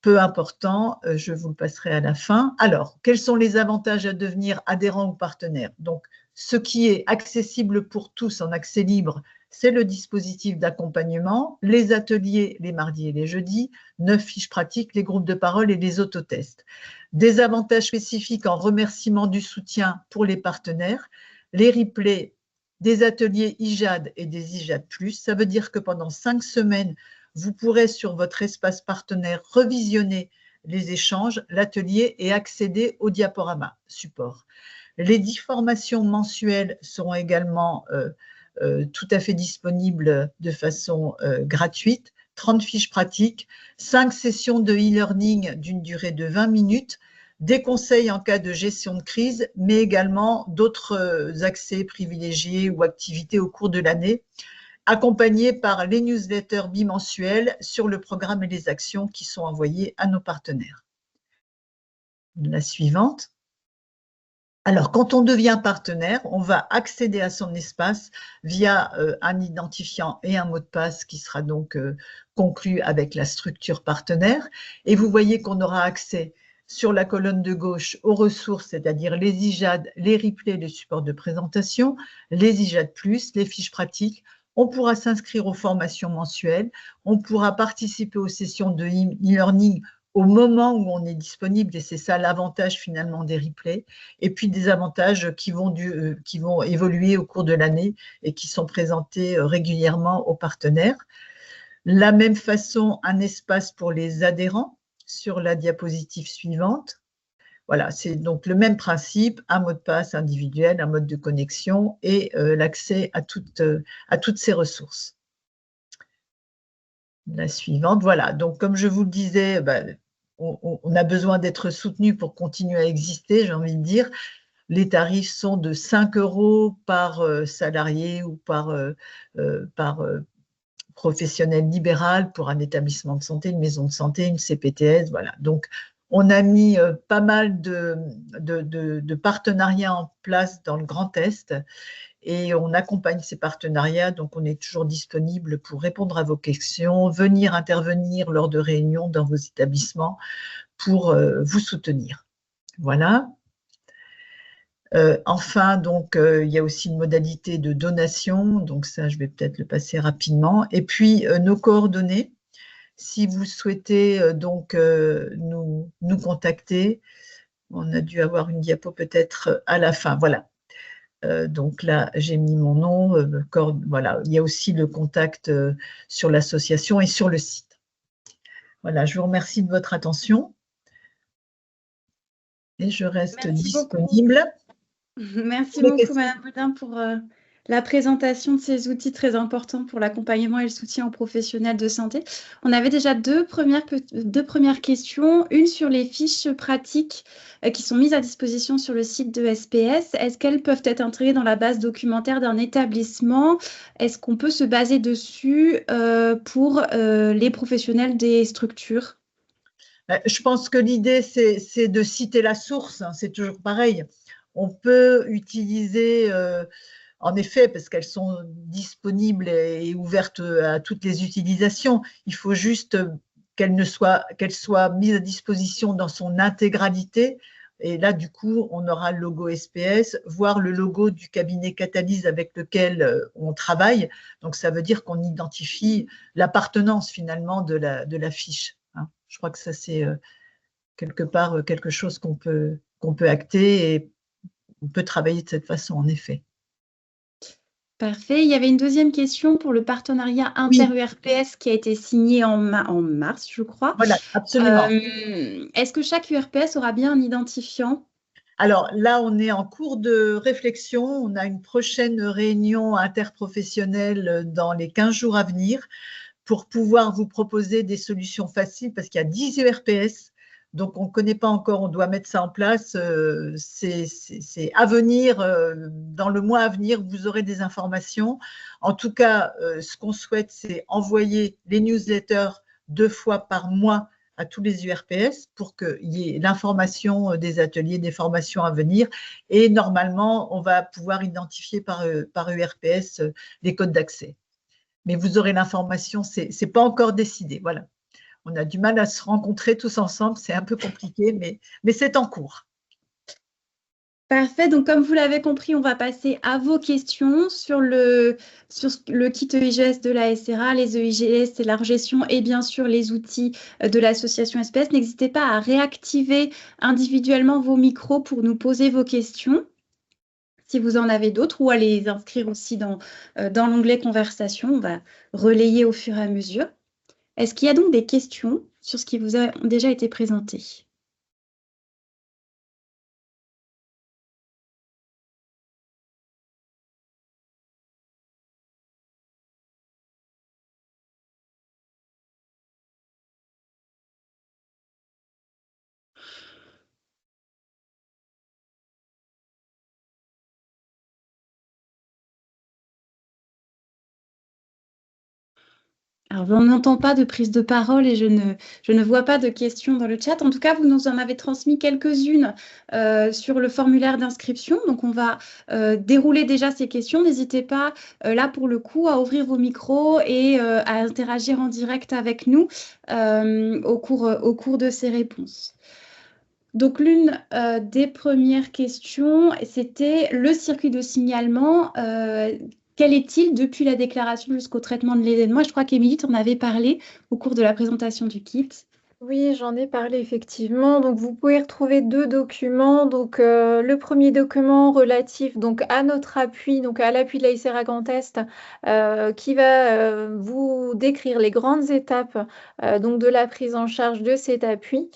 peu important. Je vous le passerai à la fin. Alors, quels sont les avantages à devenir adhérent ou partenaire? Donc, ce qui est accessible pour tous en accès libre, c'est le dispositif d'accompagnement, les ateliers les mardis et les jeudis, 9 fiches pratiques, les groupes de parole et les autotests. Des avantages spécifiques en remerciement du soutien pour les partenaires, les replays des ateliers IJAD et des IJAD+. Ça veut dire que pendant 5 semaines, vous pourrez sur votre espace partenaire revisionner les échanges, l'atelier et accéder au diaporama support. Les 10 formations mensuelles seront également tout à fait disponibles de façon gratuite, 30 fiches pratiques, 5 sessions de e-learning d'une durée de 20 minutes, des conseils en cas de gestion de crise, mais également d'autres accès privilégiés ou activités au cours de l'année, accompagnés par les newsletters bimensuels sur le programme et les actions qui sont envoyées à nos partenaires. La suivante. Alors, quand on devient partenaire, on va accéder à son espace via un identifiant et un mot de passe qui sera donc conclu avec la structure partenaire. Et vous voyez qu'on aura accès sur la colonne de gauche aux ressources, c'est-à-dire les IJAD, les replays, les supports de présentation, les IJAD+, les fiches pratiques. On pourra s'inscrire aux formations mensuelles, on pourra participer aux sessions de e-learning au moment où on est disponible, et c'est ça l'avantage finalement des replays, et puis des avantages qui vont évoluer au cours de l'année et qui sont présentés régulièrement aux partenaires. La même façon, un espace pour les adhérents sur la diapositive suivante. Voilà, c'est donc le même principe, un mot de passe individuel, un mode de connexion et l'accès à toutes ces ressources. La suivante, voilà. Donc, comme je vous le disais, on a besoin d'être soutenu pour continuer à exister, j'ai envie de dire. Les tarifs sont de 5 € par salarié ou par professionnel libéral pour un établissement de santé, une maison de santé, une CPTS, voilà. Donc, on a mis pas mal de partenariats en place dans le Grand Est et on accompagne ces partenariats, donc on est toujours disponible pour répondre à vos questions, venir intervenir lors de réunions dans vos établissements pour vous soutenir. Voilà. Enfin, donc, il y a aussi une modalité de donation, donc ça, je vais peut-être le passer rapidement. Et puis, nos coordonnées, si vous souhaitez donc nous contacter, on a dû avoir une diapo peut-être à la fin, voilà. Donc là, j'ai mis mon nom, voilà. Il y a aussi le contact sur l'association et sur le site. Voilà, je vous remercie de votre attention et je reste disponible. Merci beaucoup, Madame Baudin, pour la présentation de ces outils très importants pour l'accompagnement et le soutien aux professionnels de santé. On avait déjà deux premières questions, une sur les fiches pratiques qui sont mises à disposition sur le site de SPS. Est-ce qu'elles peuvent être intégrées dans la base documentaire d'un établissement? Est-ce qu'on peut se baser dessus pour les professionnels des structures? Je pense que l'idée, c'est de citer la source, hein, c'est toujours pareil. On peut utiliser, en effet, parce qu'elles sont disponibles et ouvertes à toutes les utilisations, il faut juste qu'elles soient mises à disposition dans son intégralité. Et là, du coup, on aura le logo SPS, voire le logo du cabinet Catalyse avec lequel on travaille. Donc, ça veut dire qu'on identifie l'appartenance finalement de la fiche. Hein. Je crois que ça, c'est quelque part quelque chose qu'on peut acter et on peut travailler de cette façon, en effet. Parfait. Il y avait une deuxième question pour le partenariat inter-URPS qui a été signé en mars, je crois. Voilà, absolument. Est-ce que chaque URPS aura bien un identifiant? Alors là, on est en cours de réflexion. On a une prochaine réunion interprofessionnelle dans les 15 jours à venir pour pouvoir vous proposer des solutions faciles parce qu'il y a 10 URPS. Donc, on ne connaît pas encore, on doit mettre ça en place. C'est à venir, dans le mois à venir, vous aurez des informations. En tout cas, ce qu'on souhaite, c'est envoyer les newsletters 2 fois par mois à tous les URPS pour qu'il y ait l'information des ateliers, des formations à venir. Et normalement, on va pouvoir identifier par URPS les codes d'accès. Mais vous aurez l'information, ce n'est pas encore décidé. Voilà. On a du mal à se rencontrer tous ensemble, c'est un peu compliqué, mais c'est en cours. Parfait. Donc, comme vous l'avez compris, on va passer à vos questions sur le kit EIGS de la SRA, les EIGS et leur gestion et bien sûr les outils de l'association SPS. N'hésitez pas à réactiver individuellement vos micros pour nous poser vos questions, si vous en avez d'autres, ou à les inscrire aussi dans l'onglet conversation. On va relayer au fur et à mesure. Est-ce qu'il y a donc des questions sur ce qui vous a déjà été présenté ? Alors, on n'entend pas de prise de parole et je ne vois pas de questions dans le chat. En tout cas, vous nous en avez transmis quelques-unes sur le formulaire d'inscription. Donc, on va dérouler déjà ces questions. N'hésitez pas, là, pour le coup, à ouvrir vos micros et à interagir en direct avec nous au cours de ces réponses. Donc, l'une des premières questions, c'était le circuit de signalement. Quel est-il depuis la déclaration jusqu'au traitement de l'événement? Je crois qu'Émilie t'en avait parlé au cours de la présentation du kit. Oui, j'en ai parlé effectivement. Donc, vous pouvez retrouver deux documents. Donc, le premier document relatif donc à notre appui, donc à l'appui de la ICERA Grand Est, qui va vous décrire les grandes étapes donc de la prise en charge de cet appui,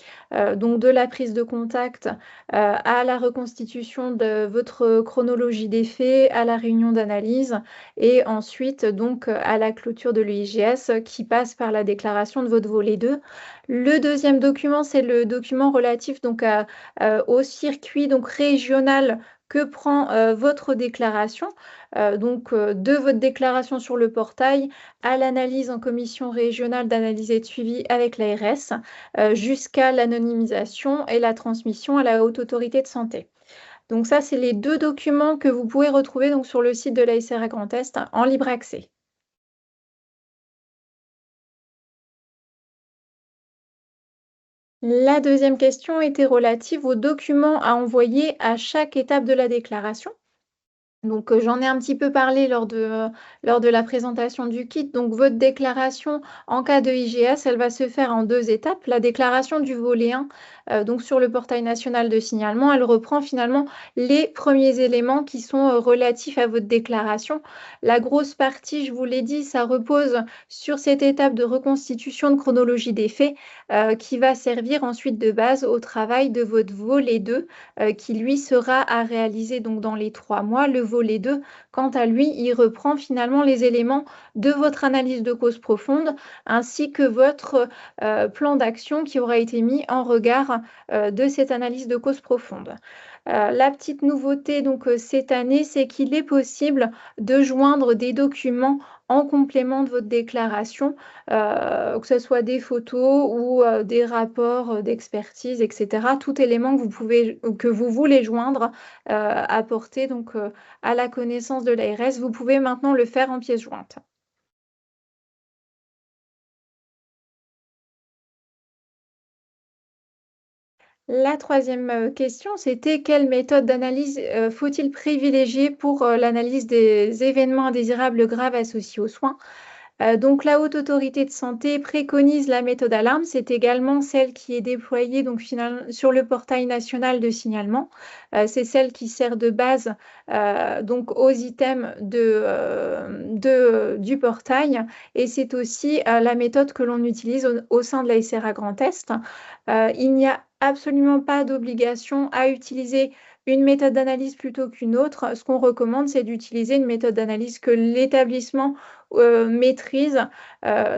donc de la prise de contact à la reconstitution de votre chronologie des faits, à la réunion d'analyse et ensuite donc à la clôture de l'EIGS qui passe par la déclaration de votre volet 2. Le deuxième document, c'est le document relatif donc au circuit donc régional que prend votre déclaration, de votre déclaration sur le portail à l'analyse en commission régionale d'analyse et de suivi avec l'ARS, jusqu'à l'anonymisation et la transmission à la Haute Autorité de Santé. Donc ça, c'est les deux documents que vous pouvez retrouver donc sur le site de la SRA Grand Est en libre accès. La deuxième question était relative aux documents à envoyer à chaque étape de la déclaration. Donc, j'en ai un petit peu parlé lors de la présentation du kit. Donc, votre déclaration en cas de IGS, elle va se faire en deux étapes. La déclaration du volet 1, donc sur le portail national de signalement, elle reprend finalement les premiers éléments qui sont relatifs à votre déclaration. La grosse partie, je vous l'ai dit, ça repose sur cette étape de reconstitution de chronologie des faits qui va servir ensuite de base au travail de votre volet 2 qui lui sera à réaliser donc dans les 3 mois. Le volet 2, quant à lui, il reprend finalement les éléments de votre analyse de cause profonde ainsi que votre plan d'action qui aura été mis en regard de cette analyse de cause profonde. La petite nouveauté donc cette année, c'est qu'il est possible de joindre des documents en complément de votre déclaration, que ce soit des photos ou des rapports d'expertise, etc. Tout élément que vous voulez joindre, apporter donc à la connaissance de l'ARS, vous pouvez maintenant le faire en pièce jointe. La troisième question, c'était quelle méthode d'analyse faut-il privilégier pour l'analyse des événements indésirables graves associés aux soins? Donc la Haute Autorité de Santé préconise la méthode alarme. C'est également celle qui est déployée donc, sur le portail national de signalement. C'est celle qui sert de base donc aux items du portail et c'est aussi la méthode que l'on utilise au sein de la SRA Grand Est. Il n'y a absolument pas d'obligation à utiliser une méthode d'analyse plutôt qu'une autre. Ce qu'on recommande, c'est d'utiliser une méthode d'analyse que l'établissement maîtrise.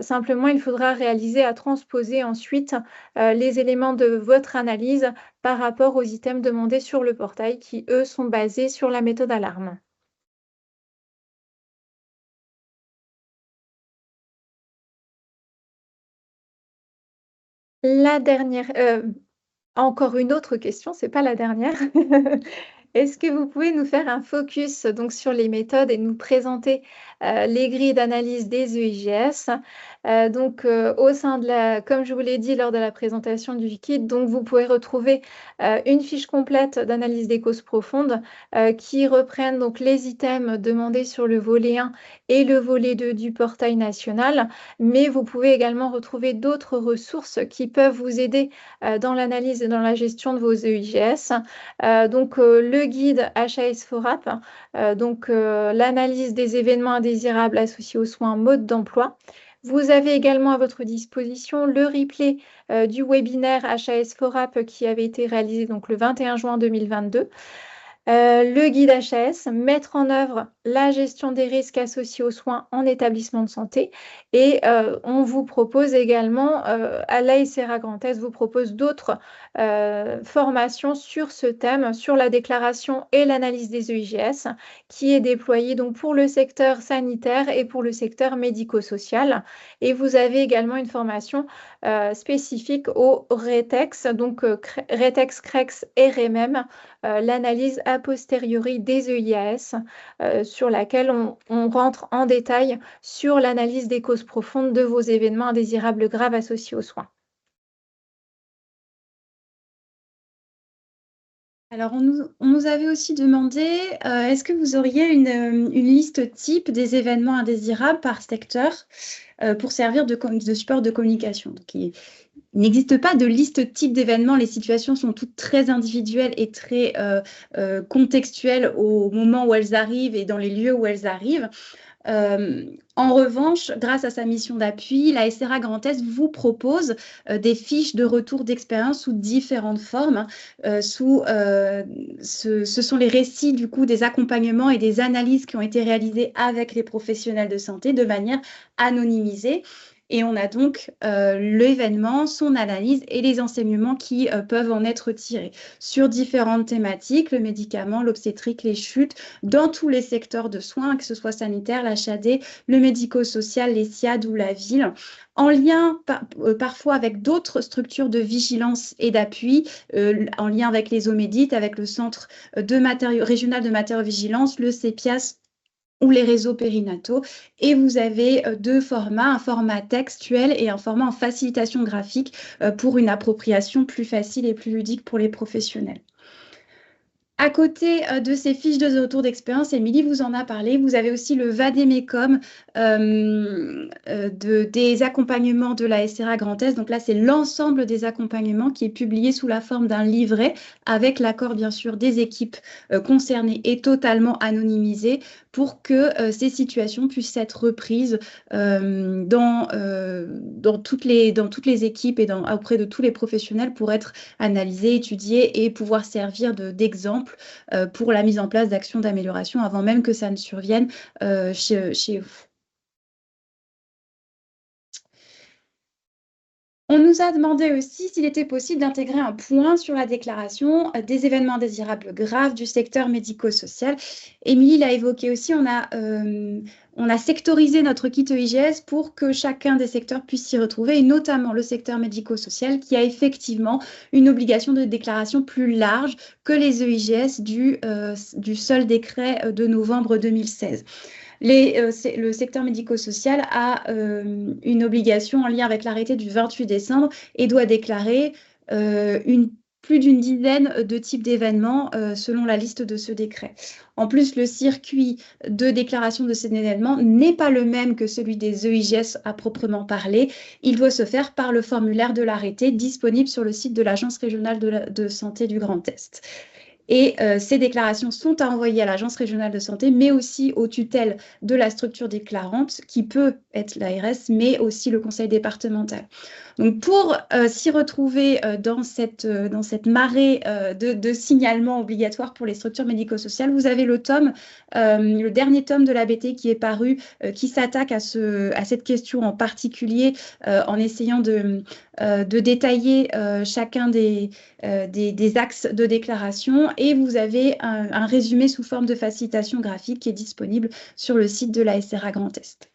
Simplement, il faudra réaliser à transposer ensuite les éléments de votre analyse par rapport aux items demandés sur le portail qui, eux, sont basés sur la méthode alarme. La dernière, encore une autre question, c'est pas la dernière. Est-ce que vous pouvez nous faire un focus donc sur les méthodes et nous présenter les grilles d'analyse des EIGS? Au sein de comme je vous l'ai dit lors de la présentation du kit, donc vous pouvez retrouver une fiche complète d'analyse des causes profondes qui reprennent donc les items demandés sur le volet 1 et le volet 2 du portail national, mais vous pouvez également retrouver d'autres ressources qui peuvent vous aider dans l'analyse et dans la gestion de vos EIGS. Le guide HAS4AP, l'analyse des événements indésirables associés aux soins mode d'emploi. Vous avez également à votre disposition le replay du webinaire HAS4AP qui avait été réalisé donc, le 21 juin 2022. Le guide HAS, mettre en œuvre la gestion des risques associés aux soins en établissement de santé. Et on vous propose également, à l'ASRA Grand Est, vous propose d'autres formations sur ce thème, sur la déclaration et l'analyse des EIGS, qui est déployée donc pour le secteur sanitaire et pour le secteur médico-social. Et vous avez également une formation spécifique au RETEX, donc RETEX, CREX et REMEM, l'analyse a posteriori des EIAS sur laquelle on rentre en détail sur l'analyse des causes profondes de vos événements indésirables graves associés aux soins. Alors, on nous avait aussi demandé, est-ce que vous auriez une liste type des événements indésirables par secteur pour servir de support de communication? Donc, il n'existe pas de liste type d'événements. Les situations sont toutes très individuelles et très contextuelles au moment où elles arrivent et dans les lieux où elles arrivent. En revanche, grâce à sa mission d'appui, la SRA Grand Est vous propose des fiches de retour d'expérience sous différentes formes. Ce sont les récits du coup des accompagnements et des analyses qui ont été réalisées avec les professionnels de santé de manière anonymisée. Et on a donc l'événement, son analyse et les enseignements qui peuvent en être tirés sur différentes thématiques, le médicament, l'obstétrique, les chutes, dans tous les secteurs de soins, que ce soit sanitaire, l'HAD, le médico-social, les SIAD ou la ville, en lien parfois avec d'autres structures de vigilance et d'appui, en lien avec les OMEDIT, avec le Centre régional de matériaux-vigilance, le CEPIAS, ou les réseaux périnataux. Et vous avez deux formats, un format textuel et un format en facilitation graphique pour une appropriation plus facile et plus ludique pour les professionnels. À côté de ces fiches de retour d'expérience, Émilie vous en a parlé, vous avez aussi le Vadémécom des accompagnements de la SRA Grand Est. Donc là, c'est l'ensemble des accompagnements qui est publié sous la forme d'un livret avec l'accord, bien sûr, des équipes concernées et totalement anonymisé pour que ces situations puissent être reprises dans toutes les équipes et auprès de tous les professionnels pour être analysées, étudiées et pouvoir servir d'exemple pour la mise en place d'actions d'amélioration avant même que ça ne survienne chez vous. On nous a demandé aussi s'il était possible d'intégrer un point sur la déclaration des événements indésirables graves du secteur médico-social. Émilie l'a évoqué aussi, on a sectorisé notre kit EIGS pour que chacun des secteurs puisse s'y retrouver, et notamment le secteur médico-social qui a effectivement une obligation de déclaration plus large que les EIGS du seul décret de novembre 2016. Le secteur médico-social a une obligation en lien avec l'arrêté du 28 décembre et doit déclarer plus d'une dizaine de types d'événements selon la liste de ce décret. En plus, le circuit de déclaration de ces événements n'est pas le même que celui des EIGS à proprement parler. Il doit se faire par le formulaire de l'arrêté disponible sur le site de l'Agence régionale de santé du Grand Est. Et ces déclarations sont à envoyer à l'Agence régionale de santé, mais aussi aux tutelles de la structure déclarante, qui peut être l'ARS, mais aussi le conseil départemental. Donc, pour s'y retrouver dans cette marée de signalements obligatoires pour les structures médico-sociales, vous avez le dernier tome de l'ABT qui est paru, qui s'attaque à cette question en particulier, en essayant de détailler chacun des axes de déclaration, et vous avez un résumé sous forme de facilitation graphique qui est disponible sur le site de la SRA Grand Est.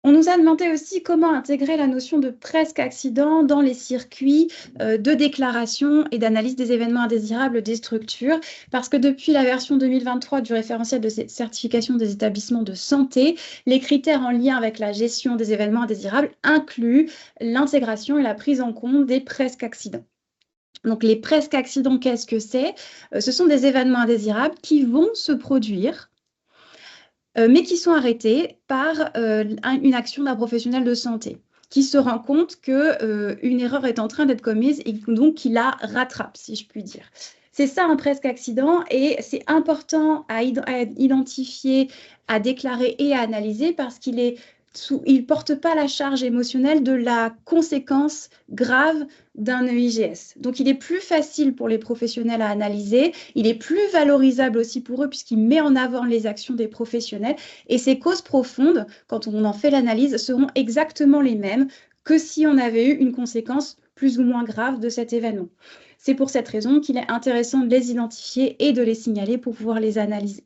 On nous a demandé aussi comment intégrer la notion de presque accident dans les circuits de déclaration et d'analyse des événements indésirables des structures, parce que depuis la version 2023 du référentiel de certification des établissements de santé, les critères en lien avec la gestion des événements indésirables incluent l'intégration et la prise en compte des presque accidents. Donc, les presque accidents, qu'est-ce que c'est? Ce sont des événements indésirables qui vont se produire, mais qui sont arrêtés par une action d'un professionnel de santé qui se rend compte qu'une erreur est en train d'être commise et donc qui la rattrape, si je puis dire. C'est ça un presque accident, et c'est important à identifier, à déclarer et à analyser, parce qu'il ne porte pas la charge émotionnelle de la conséquence grave d'un EIGS. Donc, il est plus facile pour les professionnels à analyser, il est plus valorisable aussi pour eux puisqu'il met en avant les actions des professionnels, et ces causes profondes, quand on en fait l'analyse, seront exactement les mêmes que si on avait eu une conséquence plus ou moins grave de cet événement. C'est pour cette raison qu'il est intéressant de les identifier et de les signaler pour pouvoir les analyser.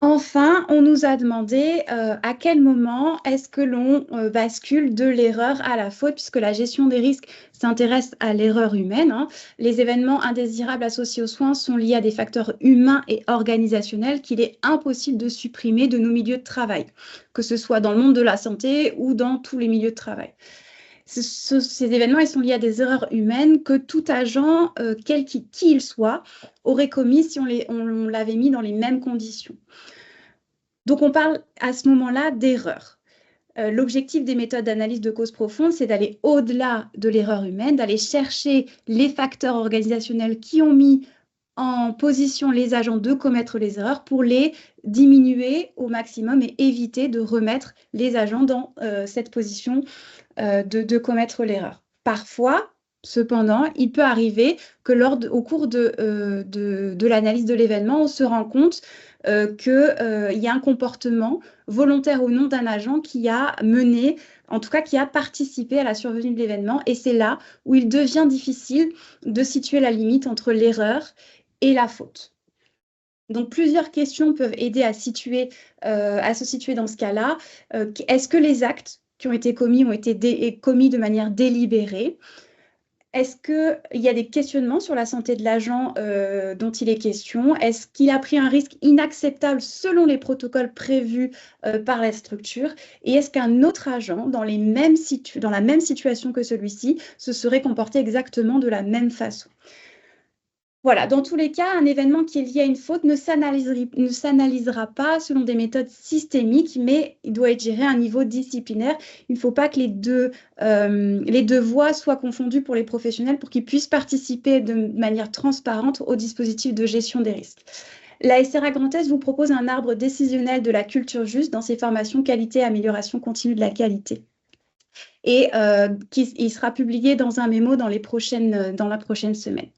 Enfin, on nous a demandé à quel moment est-ce que l'on bascule de l'erreur à la faute, puisque la gestion des risques s'intéresse à l'erreur humaine, hein. Les événements indésirables associés aux soins sont liés à des facteurs humains et organisationnels qu'il est impossible de supprimer de nos milieux de travail, que ce soit dans le monde de la santé ou dans tous les milieux de travail. Ces événements, ils sont liés à des erreurs humaines que tout agent, qui il soit, aurait commis si on l'avait mis dans les mêmes conditions. Donc, on parle à ce moment-là d'erreur. L'objectif des méthodes d'analyse de cause profonde, c'est d'aller au-delà de l'erreur humaine, d'aller chercher les facteurs organisationnels qui ont mis en position les agents de commettre les erreurs pour les diminuer au maximum et éviter de remettre les agents dans cette position de commettre l'erreur. Parfois, cependant, il peut arriver que au cours de l'analyse de l'événement, on se rend compte qu'il y a un comportement volontaire ou non d'un agent qui a mené, en tout cas qui a participé à la survenue de l'événement. Et c'est là où il devient difficile de situer la limite entre l'erreur et la faute. Donc, plusieurs questions peuvent aider à se situer dans ce cas-là. Est-ce que les actes qui ont été commis ont été commis de manière délibérée? Est-ce qu'il y a des questionnements sur la santé de l'agent dont il est question? Est-ce qu'il a pris un risque inacceptable selon les protocoles prévus par la structure? Et est-ce qu'un autre agent, dans la même situation que celui-ci, se serait comporté exactement de la même façon? Voilà, dans tous les cas, un événement qui est lié à une faute ne s'analysera pas selon des méthodes systémiques, mais il doit être géré à un niveau disciplinaire. Il ne faut pas que les deux voies soient confondues pour les professionnels pour qu'ils puissent participer de manière transparente au dispositif de gestion des risques. La SRA Grand Est vous propose un arbre décisionnel de la culture juste dans ses formations qualité et amélioration continue de la qualité. Et il sera publié dans un mémo dans la prochaine semaine.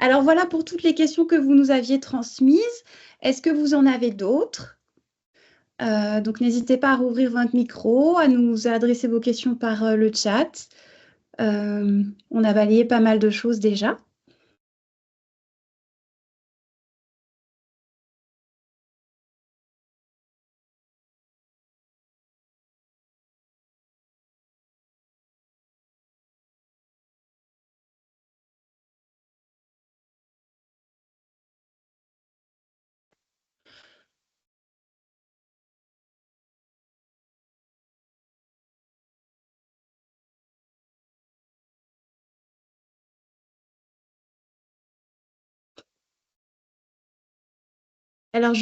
Alors voilà pour toutes les questions que vous nous aviez transmises. Est-ce que vous en avez d'autres? Donc n'hésitez pas à rouvrir votre micro, à nous adresser vos questions par le chat. On a balayé pas mal de choses déjà. Alors,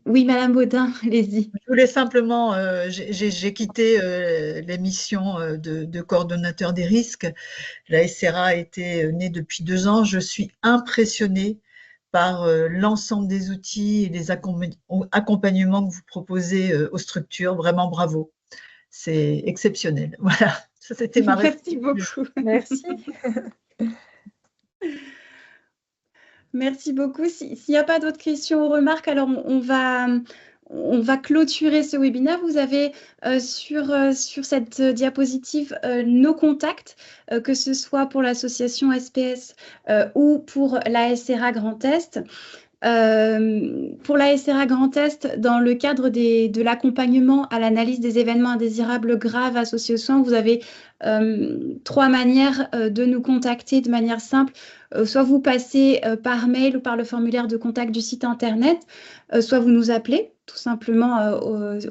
oui, Madame Baudin, allez-y. Je voulais simplement, j'ai quitté les missions de coordonnateur des risques. La SRA a été née depuis 2 ans. Je suis impressionnée par l'ensemble des outils et les accompagnements que vous proposez aux structures. Vraiment, bravo. C'est exceptionnel. Voilà, ça c'était ma réponse. Merci beaucoup. Merci. Merci beaucoup. S'il n'y a pas d'autres questions ou remarques, alors on va clôturer ce webinaire. Vous avez sur cette diapositive nos contacts, que ce soit pour l'association SPS ou pour la SRA Grand Est. Pour la SRA Grand Est, dans le cadre de l'accompagnement à l'analyse des événements indésirables graves associés aux soins, vous avez 3 manières de nous contacter de manière simple. Soit vous passez par mail ou par le formulaire de contact du site internet, soit vous nous appelez tout simplement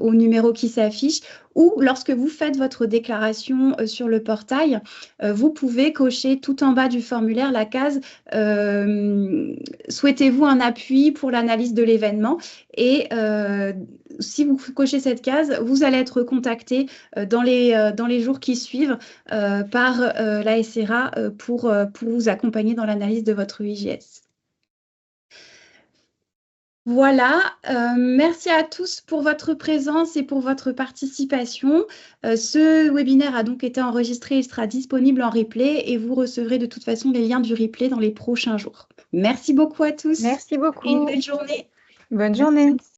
au numéro qui s'affiche, ou lorsque vous faites votre déclaration sur le portail, vous pouvez cocher tout en bas du formulaire la case « Souhaitez-vous un appui pour l'analyse de l'événement ?» Et si vous cochez cette case, vous allez être contacté dans les jours qui suivent par la SRA pour vous accompagner dans l'analyse de votre IGS. Voilà, merci à tous pour votre présence et pour votre participation. Ce webinaire a donc été enregistré et sera disponible en replay et vous recevrez de toute façon les liens du replay dans les prochains jours. Merci beaucoup à tous. Merci beaucoup. Et une belle journée. Bonne journée.